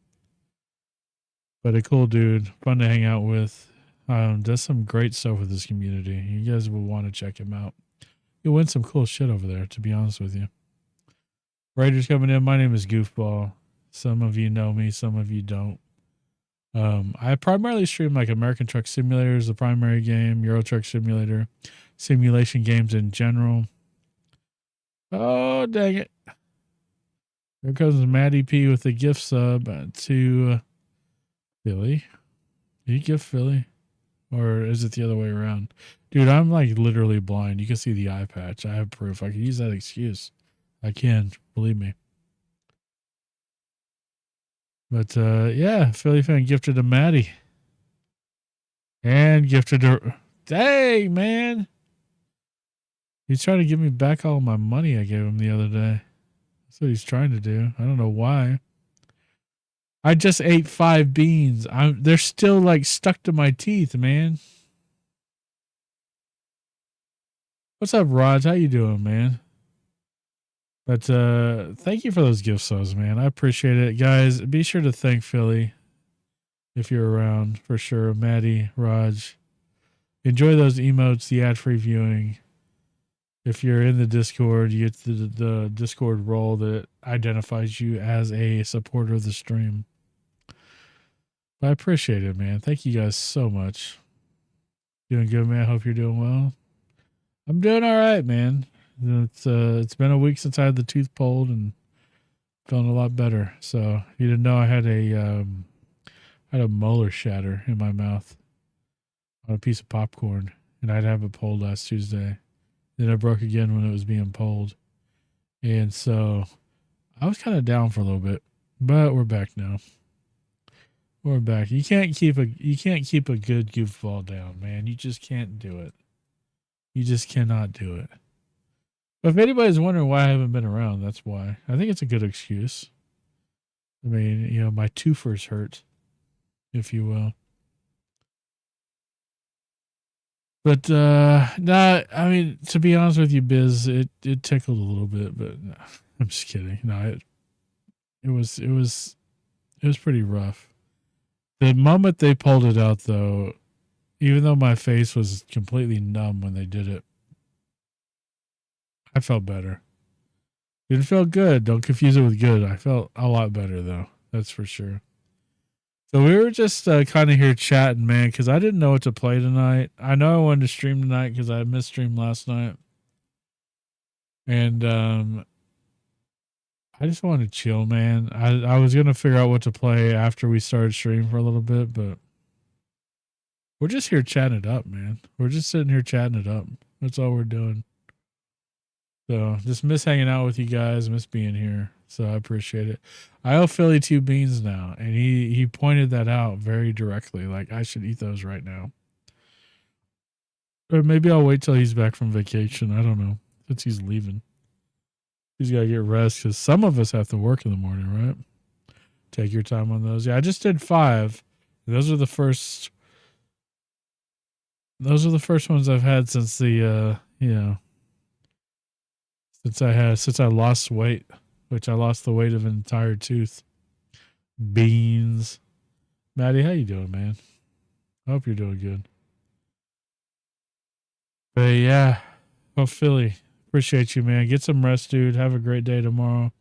But a cool dude. Fun to hang out with. Does some great stuff with his community. You guys will want to check him out. You'll win some cool shit over there, to be honest with you. Raiders coming in. My name is Goofball. Some of you know me, some of you don't. I primarily stream like American Truck Simulator is the primary game, Euro Truck Simulator, simulation games in general. Oh, dang it. There comes Maddie P with a gift sub to Philly. Did you gift Philly? Or is it the other way around? Dude, I'm like literally blind. You can see the eye patch. I have proof. I can use that excuse. I can, believe me. But yeah, Philly Fan gifted to Maddie. And gifted to... Dang, man. He's trying to give me back all my money I gave him the other day. That's what he's trying to do. I don't know why. I just ate 5 beans. They're still like stuck to my teeth, man. What's up, Raj? How you doing, man? But thank you for those gift subs, man. I appreciate it. Guys, be sure to thank Philly if you're around, for sure. Maddie, Raj. Enjoy those emotes, the ad-free viewing. If you're in the Discord, you get the Discord role that identifies you as a supporter of the stream. But I appreciate it, man. Thank you guys so much. Doing good, man. Hope you're doing well. I'm doing all right, man. It's been a week since I had the tooth pulled and feeling a lot better. So you didn't know I had a molar shatter in my mouth on a piece of popcorn, and I'd have it pulled last Tuesday. Then it broke again when it was being pulled, and so I was kind of down for a little bit, but we're back now. We're back. You can't keep a good goofball down, man. You just can't do it. You just cannot do it. But if anybody's wondering why I haven't been around, that's why. I think it's a good excuse. I mean, you know, my twofers hurt, if you will. But I mean, to be honest with you, Biz, it tickled a little bit, but no, I'm just kidding. No, it was pretty rough. The moment they pulled it out, though, even though my face was completely numb when they did it, I felt better. Didn't feel good. Don't confuse it with good. I felt a lot better, though. That's for sure. So we were just kind of here chatting, man, because I didn't know what to play tonight. I know I wanted to stream tonight because I missed stream last night. And I just wanted to chill, man. I was going to figure out what to play after we started streaming for a little bit, but we're just here chatting it up, man. We're just sitting here chatting it up. That's all we're doing. So just miss hanging out with you guys, miss being here. So I appreciate it. I owe Philly 2 beans now, and he pointed that out very directly. Like, I should eat those right now. Or maybe I'll wait till he's back from vacation. I don't know. Since he's leaving. He's got to get rest because some of us have to work in the morning, right? Take your time on those. Yeah, I just did 5. Those are the first ones I've had since the since I lost weight, which I lost the weight of an entire tooth. Beans. Maddie, how you doing, man? I hope you're doing good. But yeah, well, Philly, appreciate you, man. Get some rest, dude. Have a great day tomorrow.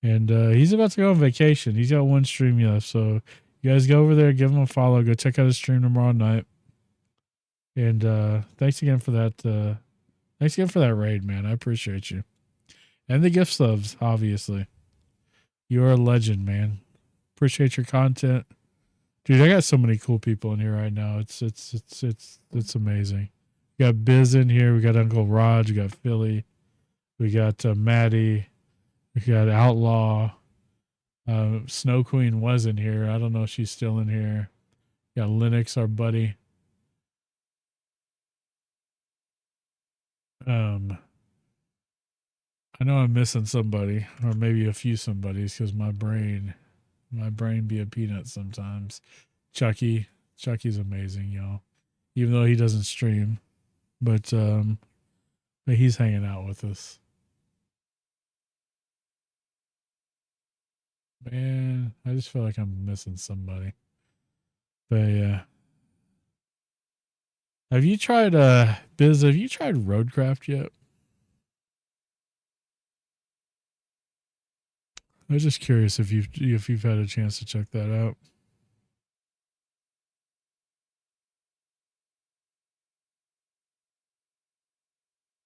And he's about to go on vacation. He's got 1 stream left, so you guys go over there, give him a follow, go check out his stream tomorrow night. And thanks again for that. Thanks again for that raid, man. I appreciate you. And the gift subs, obviously. You're a legend, man. Appreciate your content. Dude, I got so many cool people in here right now. It's amazing. We got Biz in here. We got Uncle Raj. We got Philly. We got Maddie. We got Outlaw. Snow Queen was in here. I don't know if she's still in here. We got Linux, our buddy. I know I'm missing somebody, or maybe a few somebodies, because my brain be a peanut sometimes. Chucky's amazing, y'all. Even though he doesn't stream, but he's hanging out with us. Man, I just feel like I'm missing somebody. But yeah. Have you tried Biz, have you tried Roadcraft yet? I was just curious if you've had a chance to check that out.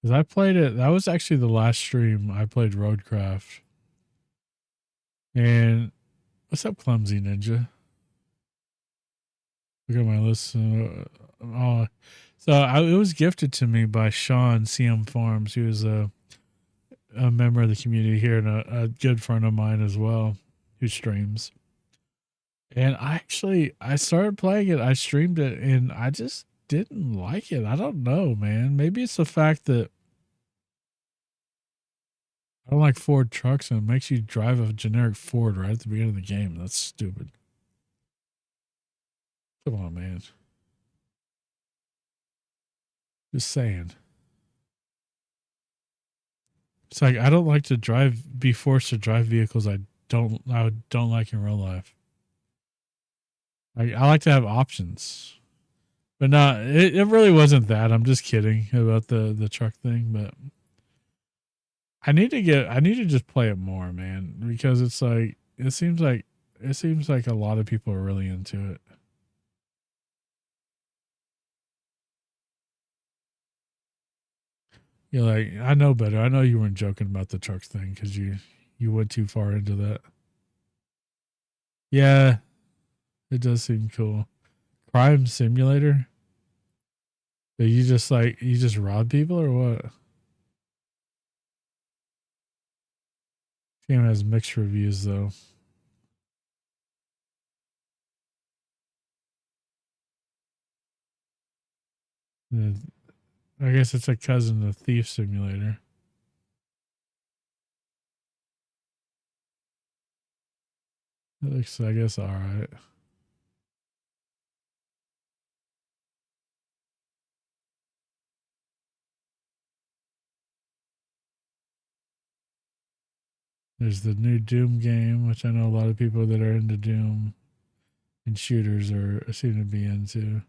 Cause I played it. That was actually the last stream I played Roadcraft. And what's up, Clumsy Ninja? Look at my list. Oh, it was gifted to me by Sean CM Farms. He was a member of the community here and a good friend of mine as well, who streams. And I started playing it. I streamed it, and I just didn't like it. I don't know, man. Maybe it's the fact that I don't like Ford trucks, and it makes you drive a generic Ford right at the beginning of the game. That's stupid. Come on, man. Just saying. It's like I don't like to be forced to drive vehicles I don't like in real life. I like to have options. But no, it really wasn't that. I'm just kidding about the truck thing, but I need to just play it more, man, because it's like it seems like a lot of people are really into it. You're like, I know better. I know you weren't joking about the truck thing because you went too far into that. Yeah, it does seem cool. Crime simulator. So you just rob people or what? This game has mixed reviews though. I guess it's a cousin of Thief Simulator. It looks, I guess, all right. There's the new Doom game, which I know a lot of people that are into Doom and shooters seem to be into.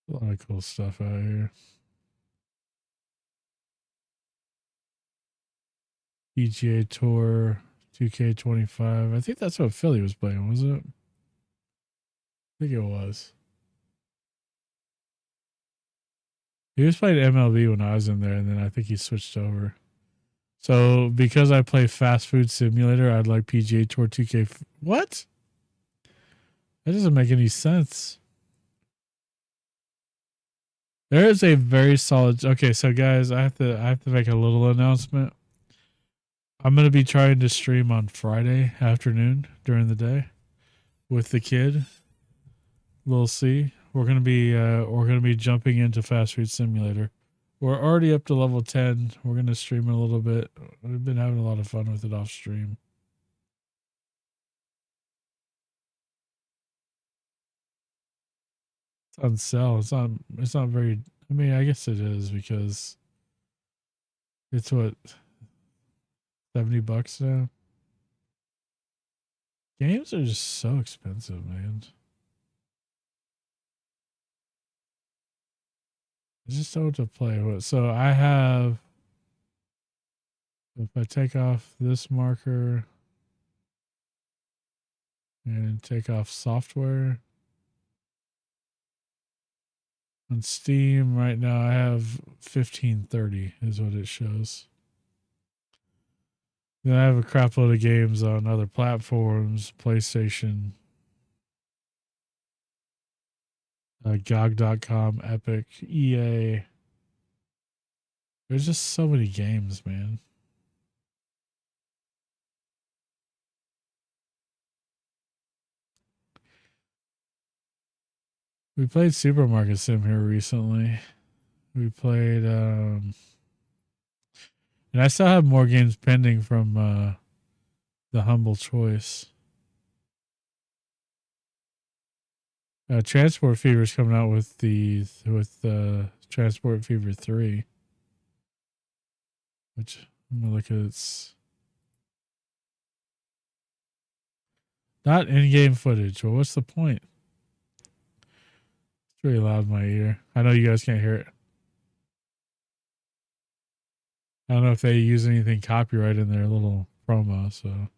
A lot of cool stuff out here. PGA Tour 2K25. I think that's what Philly was playing, was it? I think it was. He was playing MLB when I was in there, and then I think he switched over. So because I play Fast Food Simulator, I'd like PGA Tour 2K. What? That doesn't make any sense. There is a very solid. Okay, so guys, I have to make a little announcement. I'm gonna be trying to stream on Friday afternoon during the day with the kid. We'll see. We're gonna be jumping into Fast Food Simulator. We're already up to level 10. We're gonna stream it a little bit. We've been having a lot of fun with it off stream. It's on sale. It's not very. I mean, I guess it is because it's what, $70 now. Games are just so expensive, man. I just don't know what to play with. So I have. If I take off this marker and take off software, On Steam right now, I have 1530 is what it shows. Then I have a crap load of games on other platforms, PlayStation, GOG.com, Epic, EA. There's just so many games, man. We played Supermarket Sim here recently. We played, and I still have more games pending from the Humble Choice. Transport Fever is coming out with Transport Fever 3, which I'm gonna look at. It's not in-game footage. Well, what's the point? It's really loud in my ear. I know you guys can't hear it. I don't know if they use anything copyright in their little promo, so.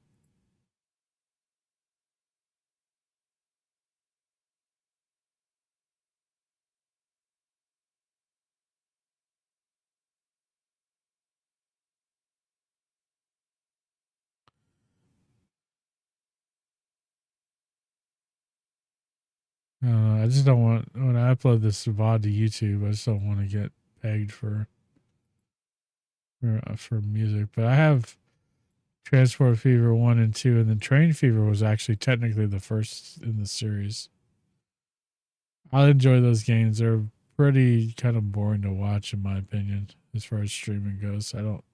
I just don't want, when I upload this VOD to YouTube, I just don't want to get pegged for music. But I have Transport Fever 1 and 2, and then Train Fever was actually technically the first in the series. I enjoy those games. They're pretty kind of boring to watch, in my opinion, as far as streaming goes. I don't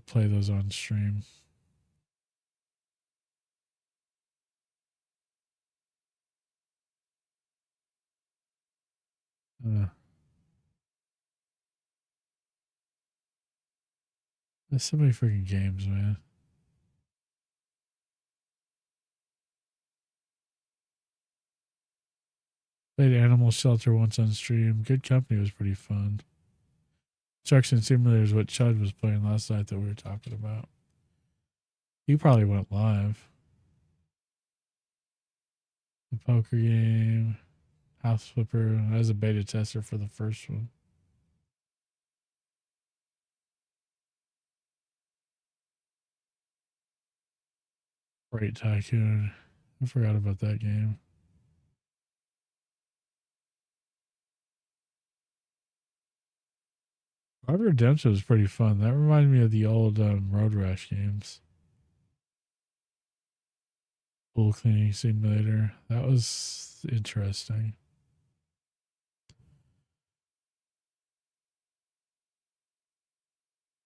play those on stream. There's so many freaking games, man. Played Animal Shelter once on stream. Good Company was pretty fun. Construction Simulator is what Chud was playing last night that we were talking about. He probably went live. The poker game. House Flipper. I was a beta tester for the first one. Freight Tycoon. I forgot about that game. Red Redemption was pretty fun. That reminded me of the old Road Rash games. Pool Cleaning Simulator. That was interesting.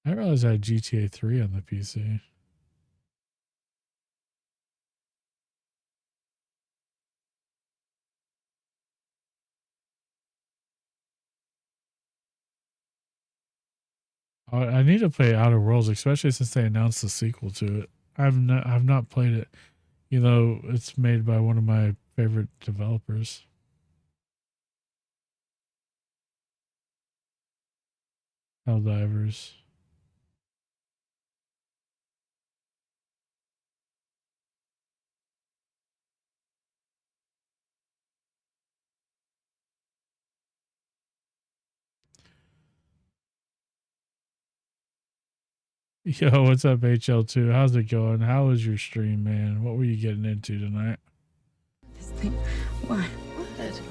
I didn't realize I had GTA 3 on the PC. I need to play Outer Worlds, especially since they announced the sequel to it. I've not played it. You know, it's made by one of my favorite developers. Helldivers. Yo, what's up, HL2? How's it going? How was your stream, man? What were you getting into tonight? This thing. Why? What?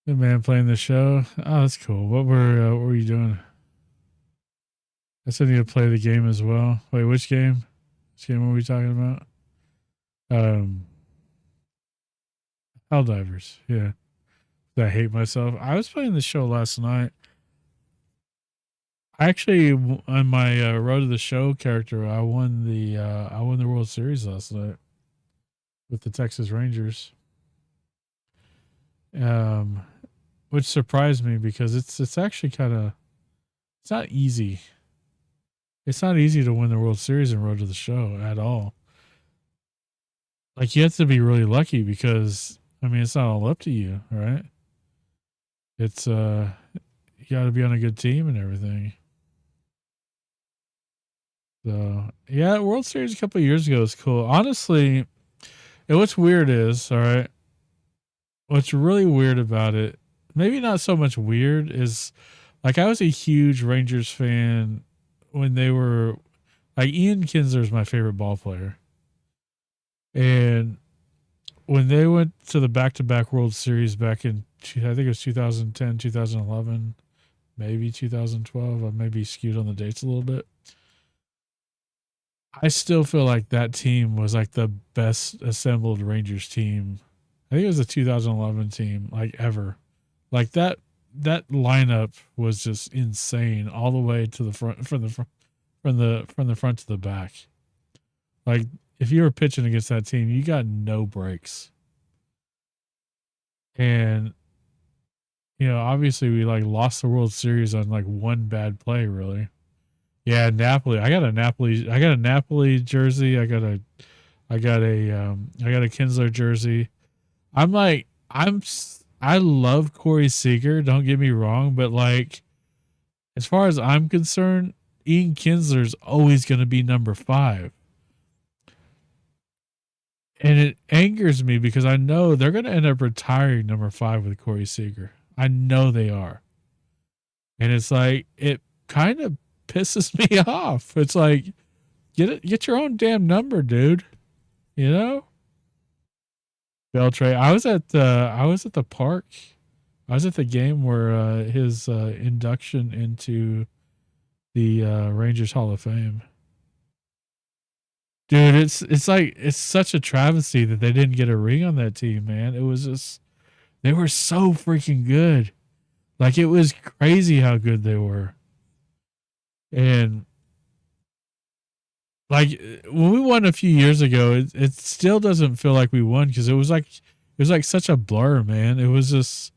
Good man playing the show. Oh, that's cool. What were you doing? I still need to play the game as well. Wait, which game? Which game were we talking about? Helldivers. Yeah. I hate myself. I was playing the show last night. I actually, on my Road to the Show character, I won the World Series last night with the Texas Rangers. Which surprised me because it's actually kind of, it's not easy. It's not easy to win the World Series in Road to the Show at all. Like, you have to be really lucky because, I mean, it's not all up to you, right? It's you got to be on a good team and everything. So yeah, World Series a couple of years ago was cool. Honestly, and what's weird is, all right, what's really weird about it, maybe not so much weird, is like I was a huge Rangers fan when they were like Ian Kinsler is my favorite ball player. And when they went to the back-to-back World Series back in, I think it was 2010, 2011, maybe 2012. I may be skewed on the dates a little bit. I still feel like that team was like the best assembled Rangers team. I think it was the 2011 team, like ever. Like that lineup was just insane all the way to the front, from the front to the back. Like if you were pitching against that team, you got no breaks. And obviously we like lost the World Series on like one bad play, really. Yeah, Napoli. I got a Napoli jersey. I got a Kinsler jersey. I love Corey Seager, don't get me wrong, but like as far as I'm concerned, Ian Kinsler's always going to be number 5. And it angers me because I know they're going to end up retiring number 5 with Corey Seager. I know they are. And it's like, it kind of pisses me off. It's like, get your own damn number, dude. You know? Beltray. I was at the park. I was at the game where his induction into the Rangers Hall of Fame. Dude, it's such a travesty that they didn't get a ring on that team, man. It was just they were so freaking good. Like it was crazy how good they were. And like when we won a few years ago, it still doesn't feel like we won because it was like such a blur, man. It was just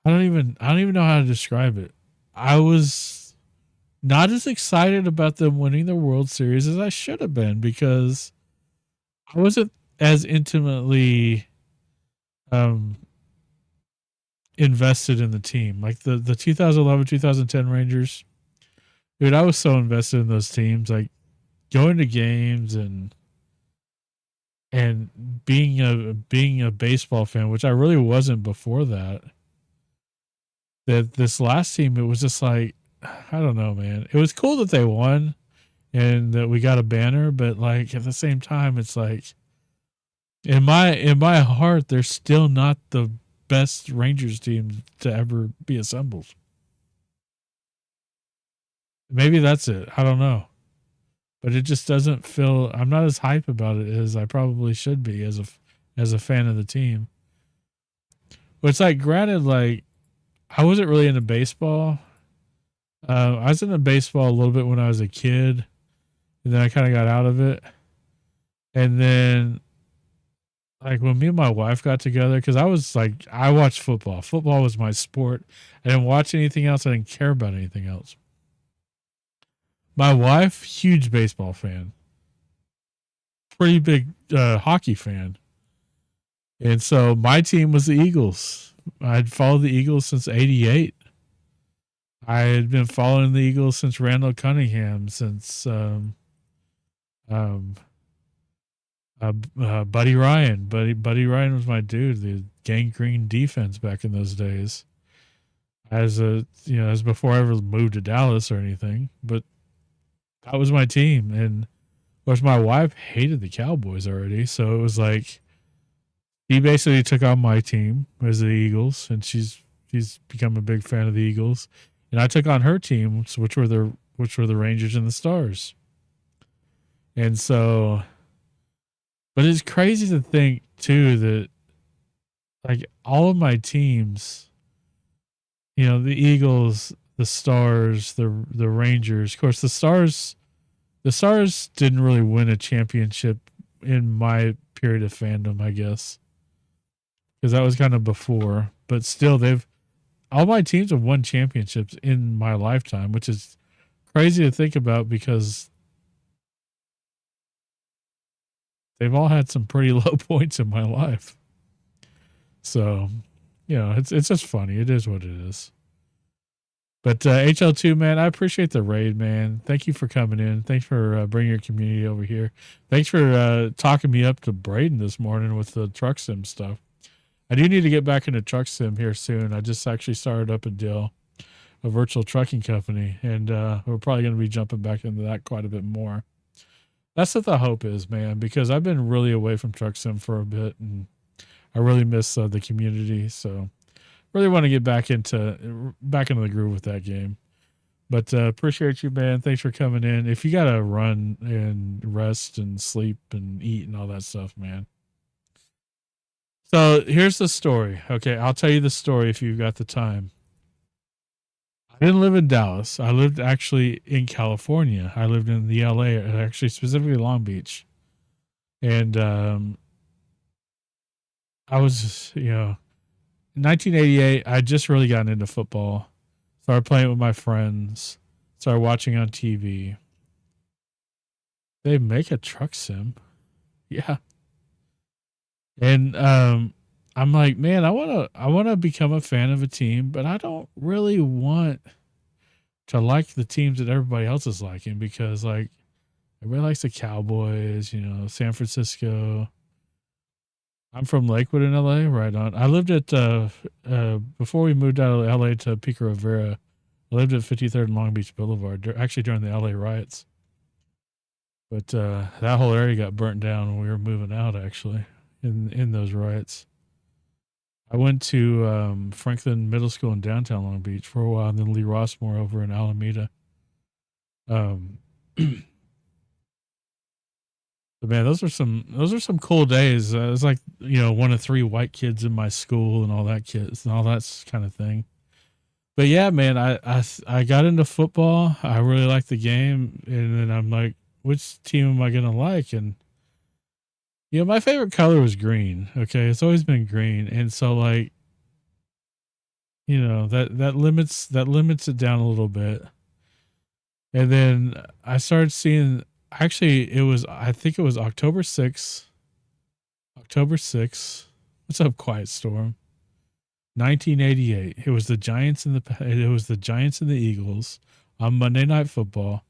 I don't even know how to describe it. I was not as excited about them winning the World Series as I should have been because I wasn't as intimately invested in the team. Like the 2011, 2010 Rangers. Dude, I was so invested in those teams, like going to games and being a baseball fan, which I really wasn't before that. That this last team, it was just like I don't know, man. It was cool that they won and that we got a banner, but like at the same time, it's like in my heart, they're still not the best Rangers team to ever be assembled. Maybe that's it. I don't know. But it just doesn't feel I'm not as hype about it as I probably should be as a fan of the team. But it's like granted, like I wasn't really into baseball. I was into baseball a little bit when I was a kid, and then I kind of got out of it. And then, like when me and my wife got together, because I was like, I watched football. Football was my sport. I didn't watch anything else. I didn't care about anything else. My wife, huge baseball fan, pretty big hockey fan, and so my team was the Eagles. I'd followed the Eagles since '88. I had been following the Eagles since Randall Cunningham, since Buddy Ryan. Buddy Ryan was my dude. The gangrene defense back in those days. As before I ever moved to Dallas or anything, but that was my team. And of course, my wife hated the Cowboys already, so it was like he basically took on my team as the Eagles, and she's become a big fan of the Eagles. And I took on her team, which were the Rangers and the Stars. And so, but it's crazy to think too that like all of my teams, the Eagles, the Stars, the Rangers. Of course, the Stars didn't really win a championship in my period of fandom, I guess, because that was kind of before. But still, all my teams have won championships in my lifetime, which is crazy to think about because they've all had some pretty low points in my life. So, it's just funny. It is what it is. But HL2, man, I appreciate the raid, man. Thank you for coming in. Thanks for bringing your community over here. Thanks for talking me up to Braden this morning with the truck sim stuff. I do need to get back into truck sim here soon. I just actually started up a deal, a virtual trucking company, and we're probably going to be jumping back into that quite a bit more. That's what the hope is, man, because I've been really away from truck sim for a bit, and I really miss the community. So really want to get back into the groove with that game. But appreciate you, man. Thanks for coming in. If you gotta run and rest and sleep and eat and all that stuff, man. So here's the story. Okay, I'll tell you the story if you've got the time. I didn't live in Dallas. I lived actually in California. I lived in the LA, actually specifically Long Beach. And I was, 1988, I just really gotten into football. Started playing with my friends. Started watching on TV. They make a truck sim. Yeah. And I'm like, man, I wanna become a fan of a team, but I don't really want to like the teams that everybody else is liking, because like everybody likes the Cowboys, San Francisco. I'm from Lakewood in LA, right on. I lived at before we moved out of LA to Pico Rivera, I lived at 53rd and Long Beach Boulevard, actually during the LA riots. But that whole area got burnt down when we were moving out, actually, in those riots. I went to Franklin Middle School in downtown Long Beach for a while, and then Lee Rossmore over in Alameda. But man, those are some cool days. It was like, one of 3 white kids in my school and all that kind of thing. But yeah, man, I got into football. I really liked the game, and then I'm like, which team am I gonna like? And my favorite color was green. Okay, it's always been green, and so like, that limits it down a little bit. And then I started seeing. Actually, I think it was October 6th. October 6th. What's up, Quiet Storm? 1988. It was the Giants and the Eagles on Monday Night Football.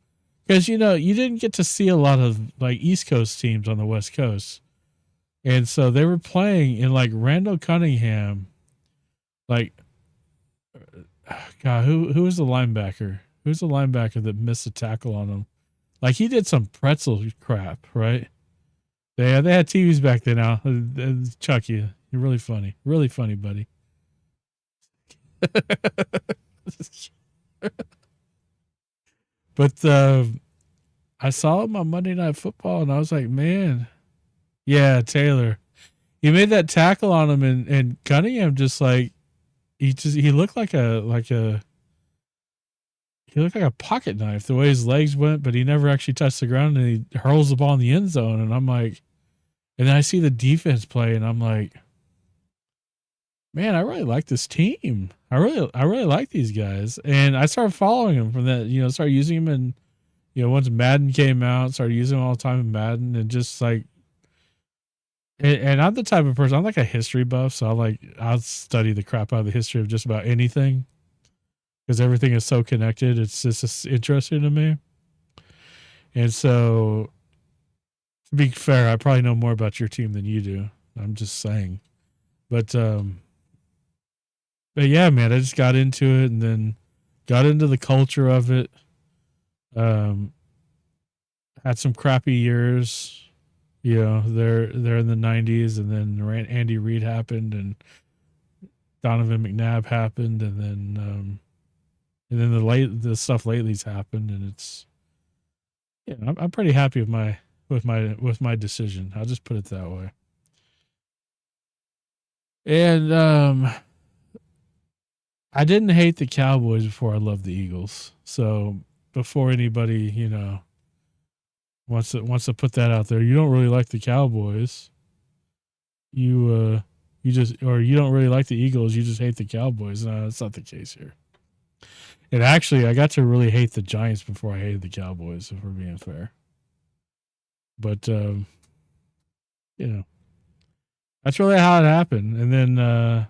Because you didn't get to see a lot of like East Coast teams on the West Coast. And so they were playing in like Randall Cunningham. Like, God, who was the linebacker? Who's the linebacker that missed a tackle on him? Like, he did some pretzel crap, right? They had TVs back then. Now, Trucky, you're really funny, buddy. But I saw him on Monday Night Football, and I was like, man, yeah, Taylor. He made that tackle on him, and Cunningham just like he looked like a pocket knife the way his legs went, but he never actually touched the ground, and he hurls the ball in the end zone, and I'm like, and then I see the defense play, and I'm like, man, I really like this team. I really like these guys, and I started following them from that. Started using them, and once Madden came out, started using them all the time in Madden, and just like, and I'm the type of person, I'm like a history buff, so I'll study the crap out of the history of just about anything, because everything is so connected. It's just interesting to me. And so, to be fair, I probably know more about your team than you do. I'm just saying. But yeah, man, I just got into it, and then got into the culture of it. Had some crappy years. They're in the 90s, and then Andy Reid happened, and Donovan McNabb happened, and then the stuff lately's happened, and it's I'm pretty happy with my decision. I'll just put it that way. And I didn't hate the Cowboys before I loved the Eagles. So before anybody wants to put that out there, you don't really like the Cowboys. You don't really like the Eagles. You just hate the Cowboys. No, that's not the case here. And actually, I got to really hate the Giants before I hated the Cowboys, if we're being fair. But, that's really how it happened. And then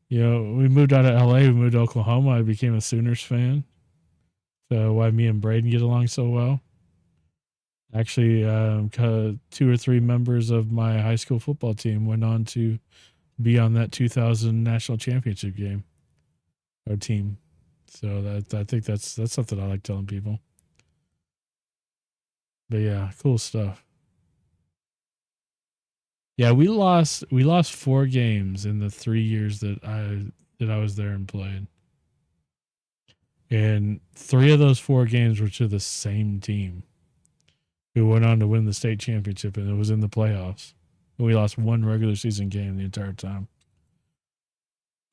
You know, we moved out of LA, we moved to Oklahoma. I became a Sooners fan. So why me and Braden get along so well. Actually, 2 or 3 members of my high school football team went on to be on that 2000 national championship game or team. So I think that's something I like telling people. But yeah, cool stuff. Yeah, we lost 4 games in the 3 years that I was there and played. And 3 of those 4 games were to the same team who went on to win the state championship, and it was in the playoffs. And we lost 1 regular season game the entire time.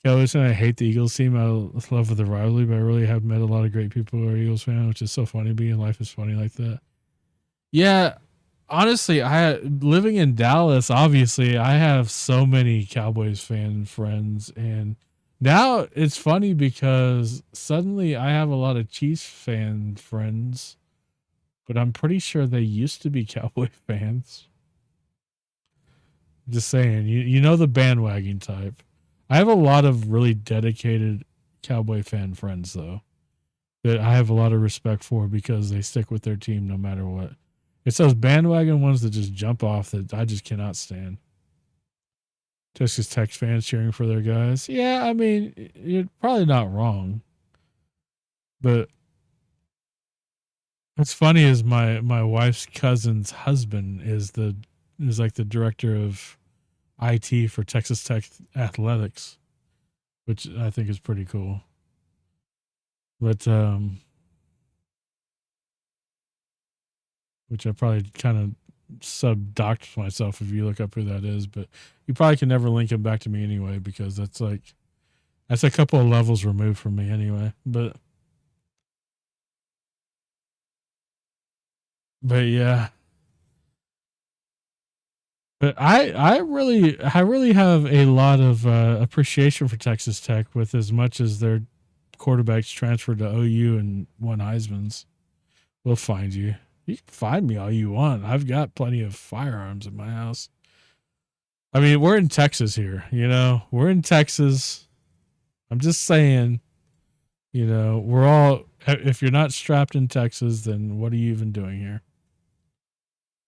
Kelly said, I hate the Eagles team. I love with the rivalry, but I really have met a lot of great people who are Eagles fans, which is so funny to me, and life is funny like that. Yeah, honestly, living in Dallas, obviously, I have so many Cowboys fan friends, and now it's funny because suddenly I have a lot of Chiefs fan friends, but I'm pretty sure they used to be Cowboy fans. Just saying, you know the bandwagon type. I have a lot of really dedicated Cowboy fan friends though that I have a lot of respect for because they stick with their team no matter what. It's those bandwagon ones that just jump off that I just cannot stand. Texas Tech fans cheering for their guys. Yeah, I mean, you're probably not wrong. But what's funny is my wife's cousin's husband is like the director of IT for Texas Tech athletics, which I think is pretty cool. But which I probably kind of subdocked myself if you look up who that is, but you probably can never link him back to me anyway because that's a couple of levels removed from me anyway. But yeah. But I really have a lot of appreciation for Texas Tech with as much as their quarterbacks transferred to OU and won Heisman's. We'll find you. You can find me all you want. I've got plenty of firearms in my house. I mean, we're in Texas here, you know. We're in Texas. I'm just saying, you know, we're all if you're not strapped in Texas, then what are you even doing here?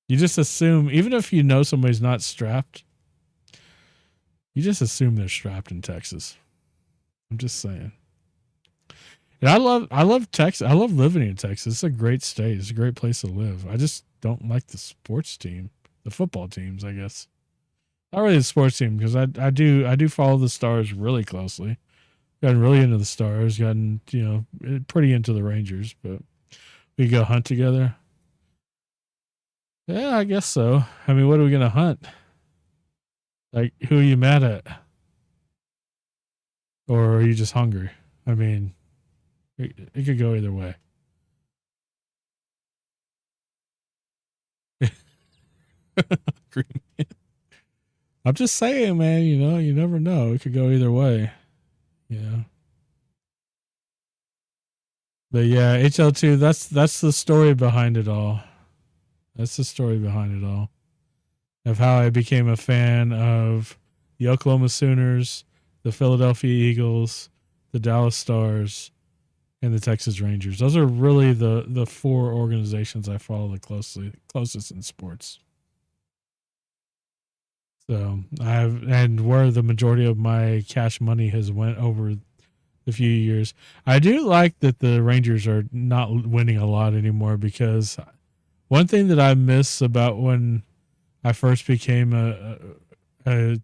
You just assume, even if you know somebody's not strapped, you just assume they're strapped in Texas. I'm just saying. And I love Texas. I love living in Texas. It's a great state. It's a great place to live. I just don't like the sports team, the football teams, I guess. Not really the sports team because I do follow the Stars really closely. Gotten really into the Stars. Gotten pretty into the Rangers, but we go hunt together. Yeah, I guess so. I mean, what are we gonna hunt? Like, who are you mad at? Or are you just hungry? I mean, it could go either way. I'm just saying, man, you know, you never know. It could go either way. You know. But yeah, HL2, that's the story behind it all. That's the story behind it all. Of how I became a fan of the Oklahoma Sooners, the Philadelphia Eagles, the Dallas Stars, and the Texas Rangers. Those are really the 4 organizations I follow the closest in sports. So and where the majority of my cash money has went over the few years. I do like that the Rangers are not winning a lot anymore because one thing that I miss about when I first became a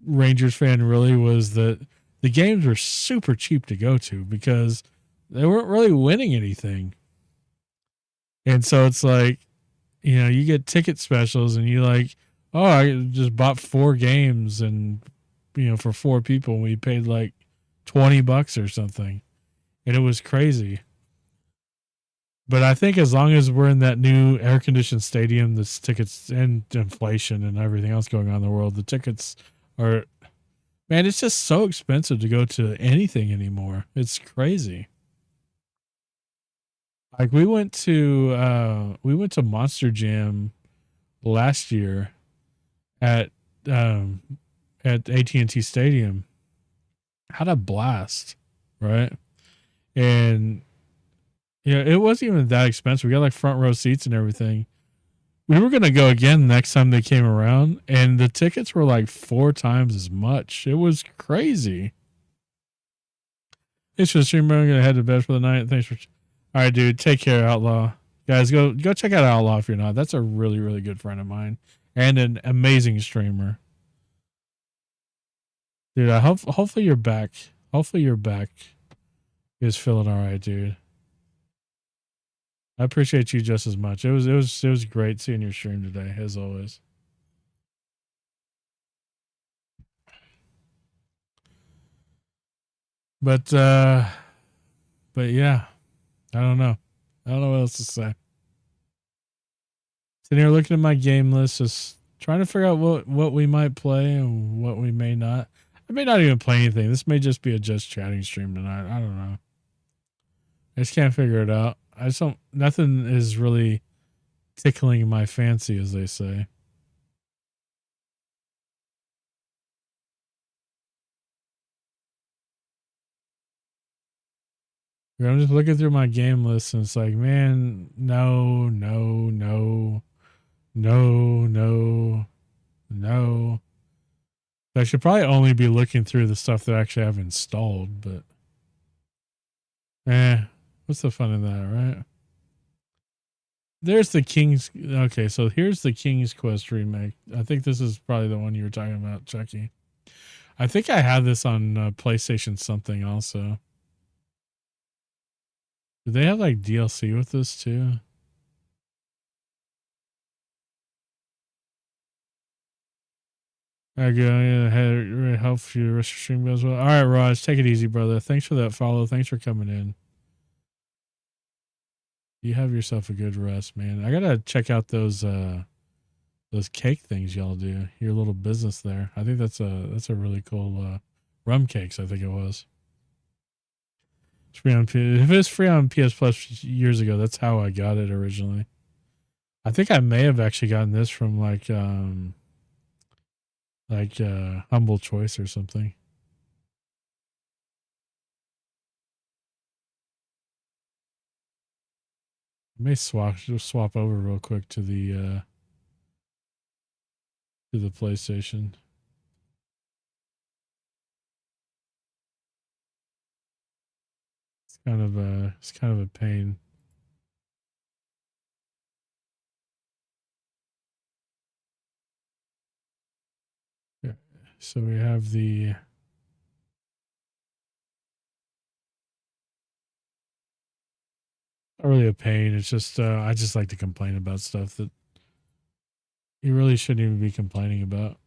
Rangers fan really was that the games were super cheap to go to because they weren't really winning anything. And so it's like, you know, you get ticket specials and you like, oh, I just bought 4 games and, you know, for 4 people, we paid like $20 or something. And it was crazy. But I think as long as we're in that new air conditioned stadium, the tickets and inflation and everything else going on in the world, the tickets are, man, it's just so expensive to go to anything anymore. It's crazy. Like we went to Monster Jam last year at AT&T Stadium, had a blast, right? And yeah, it wasn't even that expensive. We got like front row seats and everything. We were gonna go again next time they came around, and the tickets were like 4 times as much. It was crazy. It's just I'm gonna head to bed for the night. Thanks for. All right, dude. Take care, Outlaw. Guys, go check out Outlaw if you're not. That's a really really good friend of mine and an amazing streamer. Dude, I hope hopefully you're back. Hopefully you're back. Is feeling all right, dude. I appreciate you just as much. It was great seeing your stream today, as always. But yeah, I don't know. I don't know what else to say. Sitting here looking at my game list, just trying to figure out what we might play and what we may not. I may not even play anything. This may just be a just chatting stream tonight. I don't know. I just can't figure it out. I just don't. Nothing is really tickling my fancy, as they say. I'm just looking through my game list and it's like, man, no, no, no, no, no, no. I should probably only be looking through the stuff that I actually have installed, but what's the fun in that, right? There's the King's. Okay, so here's the King's Quest remake. I think this is probably the one you were talking about, Chucky. I think I had this on PlayStation something also. Do they have like DLC with this too? I really hope your rest of your stream goes well. All right, Raj, take it easy, brother. Thanks for that follow. Thanks for coming in. You have yourself a good rest, man. I gotta check out those cake things y'all do. Your little business there. I think that's a really cool rum cakes. I think it was. It's free on if it was free on PS Plus years ago, that's how I got it originally. I think I may have actually gotten this from like Humble Choice or something. I may swap over real quick to the PlayStation. It's kind of a pain. Yeah. So we have the not really a pain. It's just I just like to complain about stuff that you really shouldn't even be complaining about.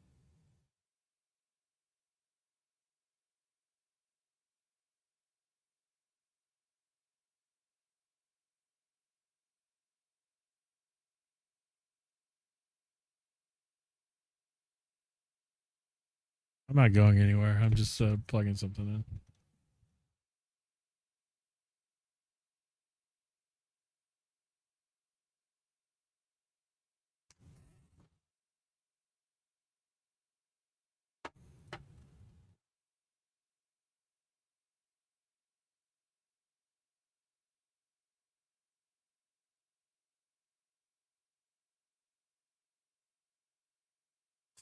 I'm not going anywhere. I'm just plugging something in.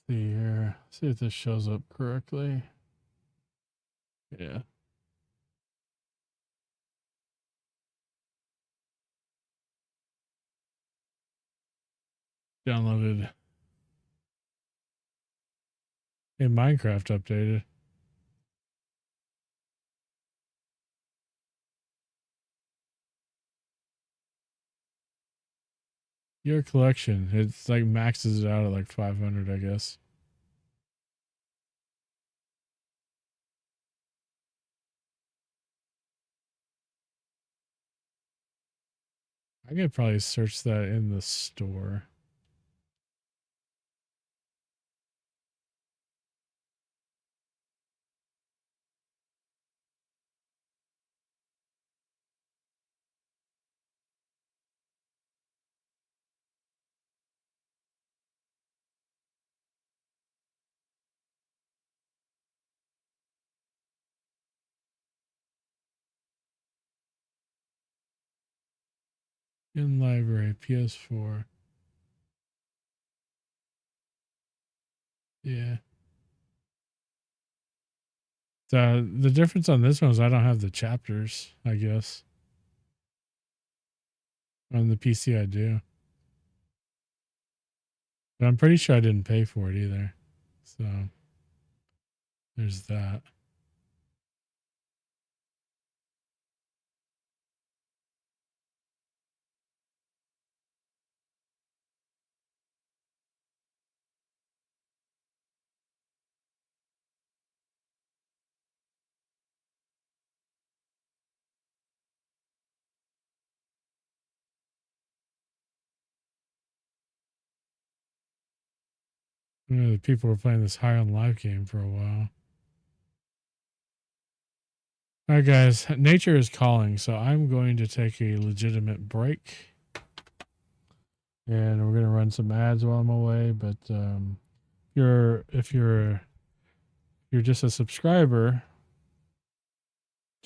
See here. See if this shows up correctly. Yeah. Downloaded. Hey, Minecraft updated. Your collection. It's like maxes it out at like 500, I guess. I could probably search that in the store. In library, PS4. Yeah. The difference on this one is I don't have the chapters, I guess. On the PC I do. But I'm pretty sure I didn't pay for it either. So there's that. You know, the people were playing this high on live game for a while. All right, guys, nature is calling, so I'm going to take a legitimate break. And we're going to run some ads while I'm away, but if you're just a subscriber,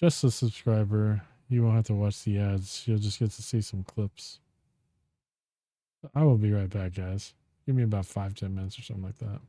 you won't have to watch the ads. You'll just get to see some clips. I will be right back, guys. Give me about 5-10 minutes or something like that.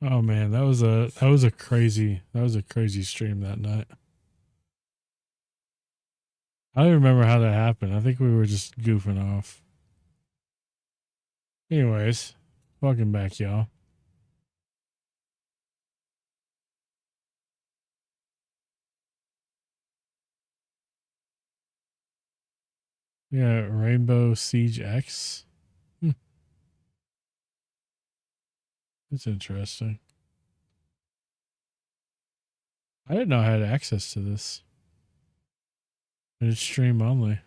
Oh man, that was a crazy stream that night. I don't remember how that happened. I think we were just goofing off. Anyways, welcome back, y'all. Yeah, Rainbow Siege X. That's interesting. I didn't know I had access to this. And it's stream only.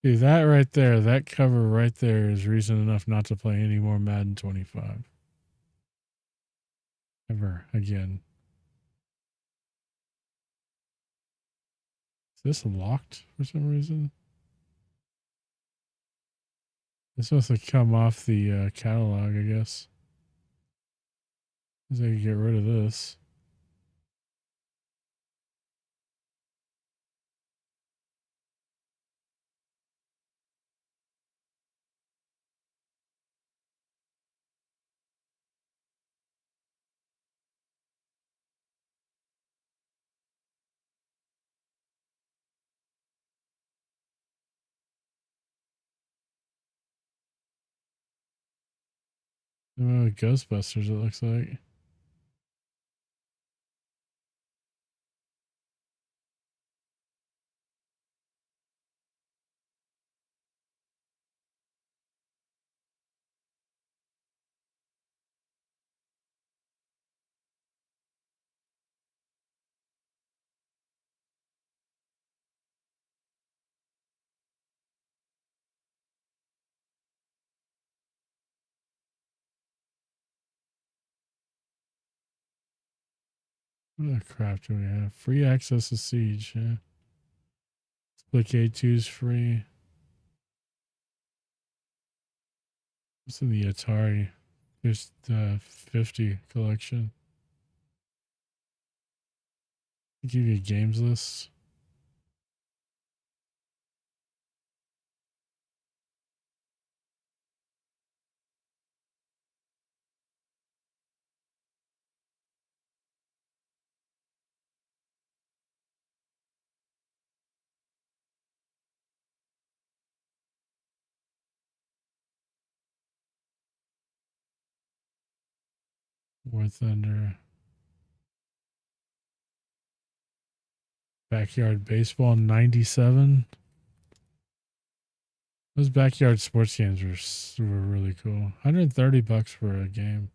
See, that right there, that cover right there is reason enough not to play any more Madden 25. Ever again. Is this locked for some reason? This must have come off the catalog, I guess. I can get rid of this. Ghostbusters, it looks like. What the crap do we have? Free access to Siege, yeah. Split K2 is free. What's in the Atari? There's the 50 collection. They give you a games list. War Thunder. Backyard Baseball 97. Those backyard sports games were really cool. $130 for a game.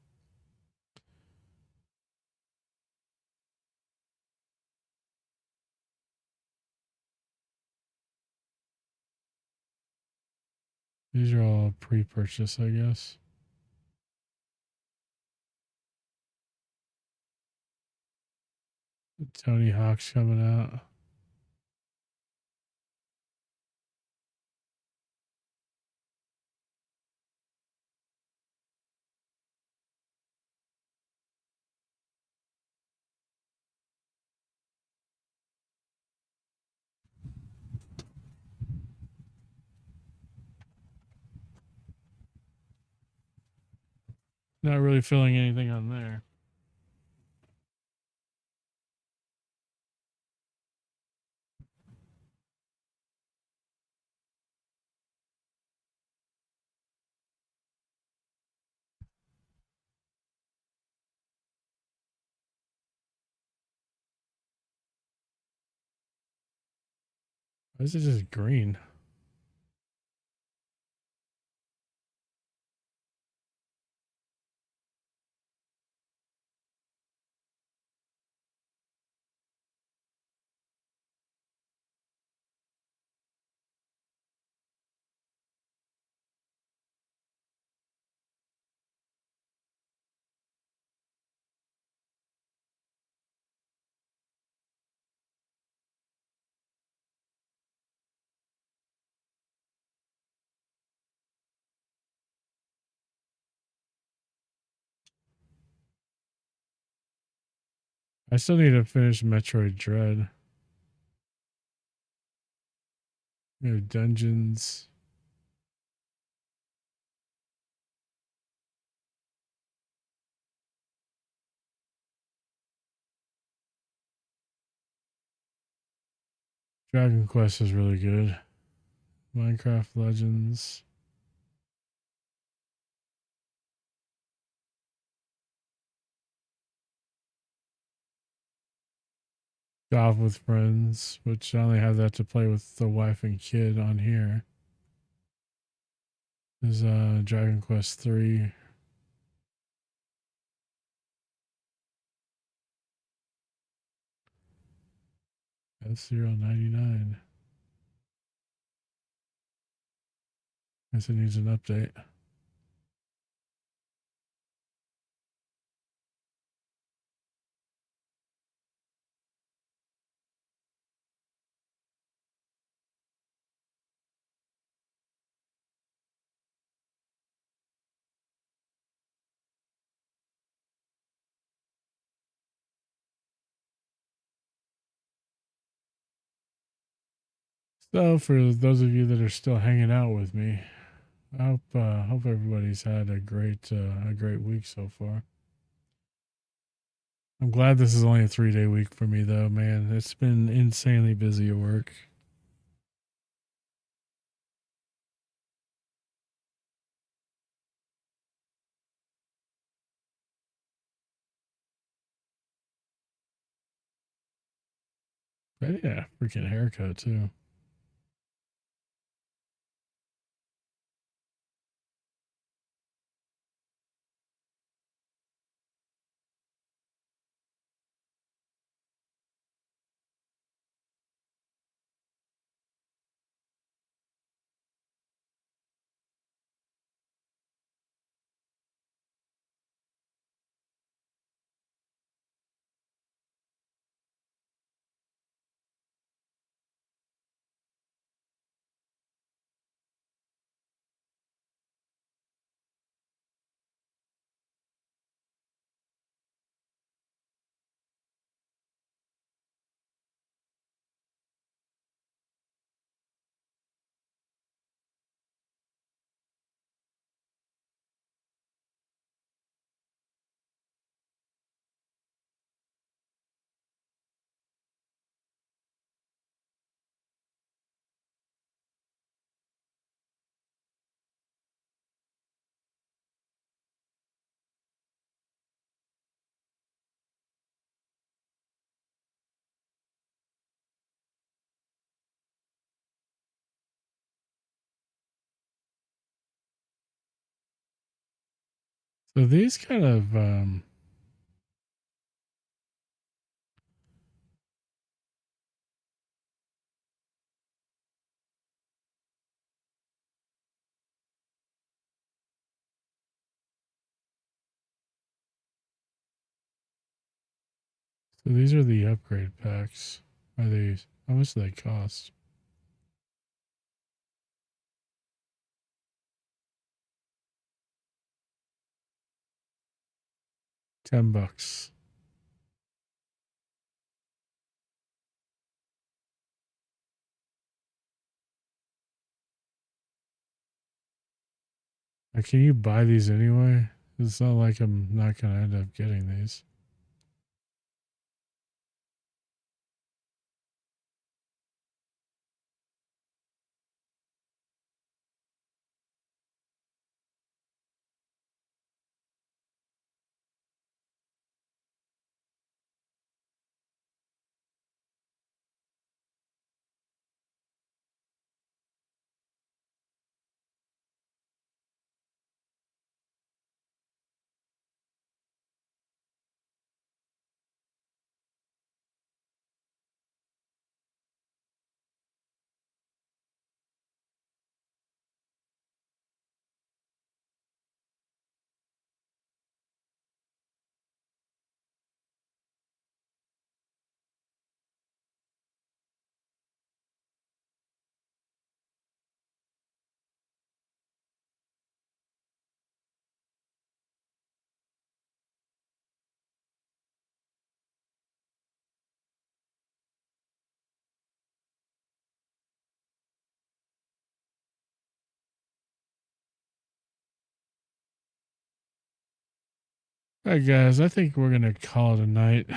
These are all pre-purchase, I guess. Tony Hawk's coming out. Not really feeling anything on there. Why is it just green? I still need to finish Metroid Dread. We have dungeons. Dragon Quest is really good. Minecraft Legends. Golf with Friends, which I only have that to play with the wife and kid on here. Is Dragon Quest 3. F-099. Guess it needs an update. So for those of you that are still hanging out with me, I hope everybody's had a great week so far. I'm glad this is only a 3-day week for me though, man. It's been insanely busy at work. But yeah, freaking haircut too. So these kind of so these are the upgrade packs. Are these? How much do they cost? $10. Can you buy these anyway? It's not like I'm not gonna end up getting these. All right, guys, I think we're gonna call it a night.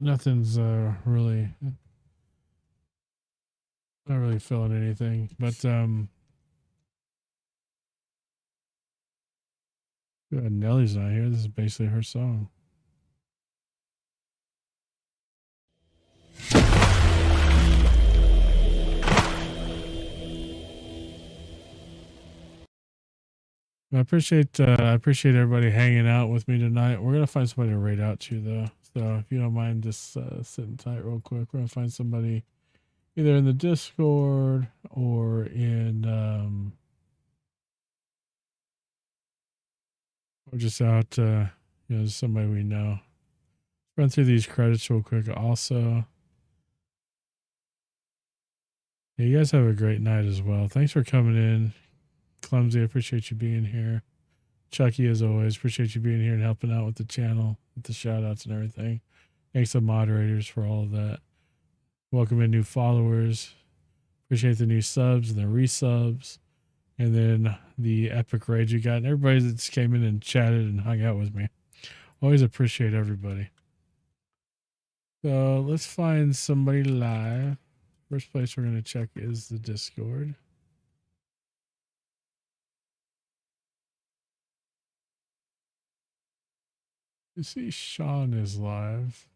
Nothing's really not really feeling anything, but Nellie's not here. This is basically her song. I appreciate everybody hanging out with me tonight. We're gonna find somebody to raid out to though. So if you don't mind just sitting tight real quick, we're gonna find somebody either in the Discord or in or just out just somebody we know. Run through these credits real quick also. Yeah, you guys have a great night as well. Thanks for coming in. Clumsy, I appreciate you being here. Trucky, as always, appreciate you being here and helping out with the channel, with the shout outs and everything. Thanks to moderators for all of that. Welcome in new followers. Appreciate the new subs and the resubs. And then the epic rage you got. And everybody that just came in and chatted and hung out with me. Always appreciate everybody. So let's find somebody live. First place we're going to check is the Discord. You see Sean is live.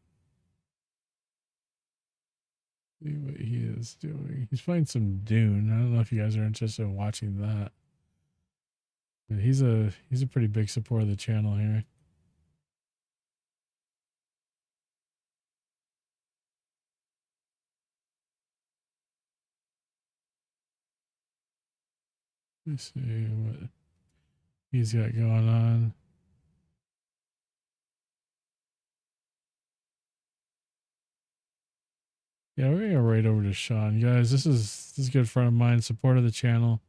See what he is doing. He's playing some Dune. I don't know if you guys are interested in watching that. But he's a pretty big supporter of the channel here. Let's see what he's got going on. Yeah, we're gonna right over to Sean, guys. This is a good friend of mine, supporter of the channel.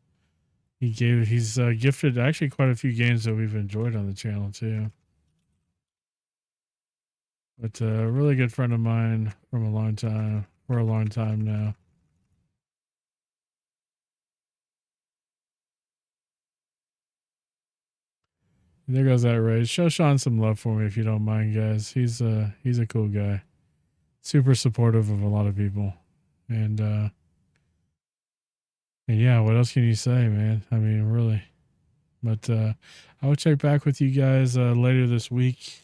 He's gifted actually quite a few games that we've enjoyed on the channel too. But a really good friend of mine for a long time now. And there goes that raise. Show Sean some love for me if you don't mind, guys. He's a cool guy. Super supportive of a lot of people. And yeah, what else can you say, man? I mean, really. But I will check back with you guys later this week.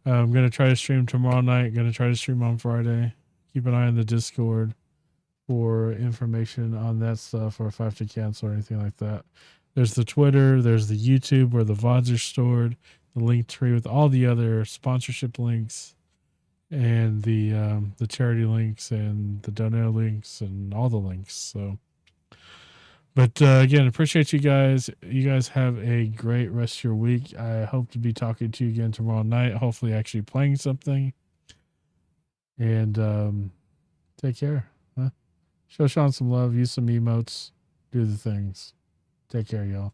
I'm going to try to stream tomorrow night. Going to try to stream on Friday. Keep an eye on the Discord for information on that stuff, or if I have to cancel or anything like that. There's the Twitter. There's the YouTube where the VODs are stored. The link tree with all the other sponsorship links and the charity links and the donate links and all the links. So, but again, appreciate you guys. You guys have a great rest of your week. I hope to be talking to you again tomorrow night. Hopefully, actually playing something. And take care. Huh? Show Sean some love. Use some emotes. Do the things. Take care, y'all.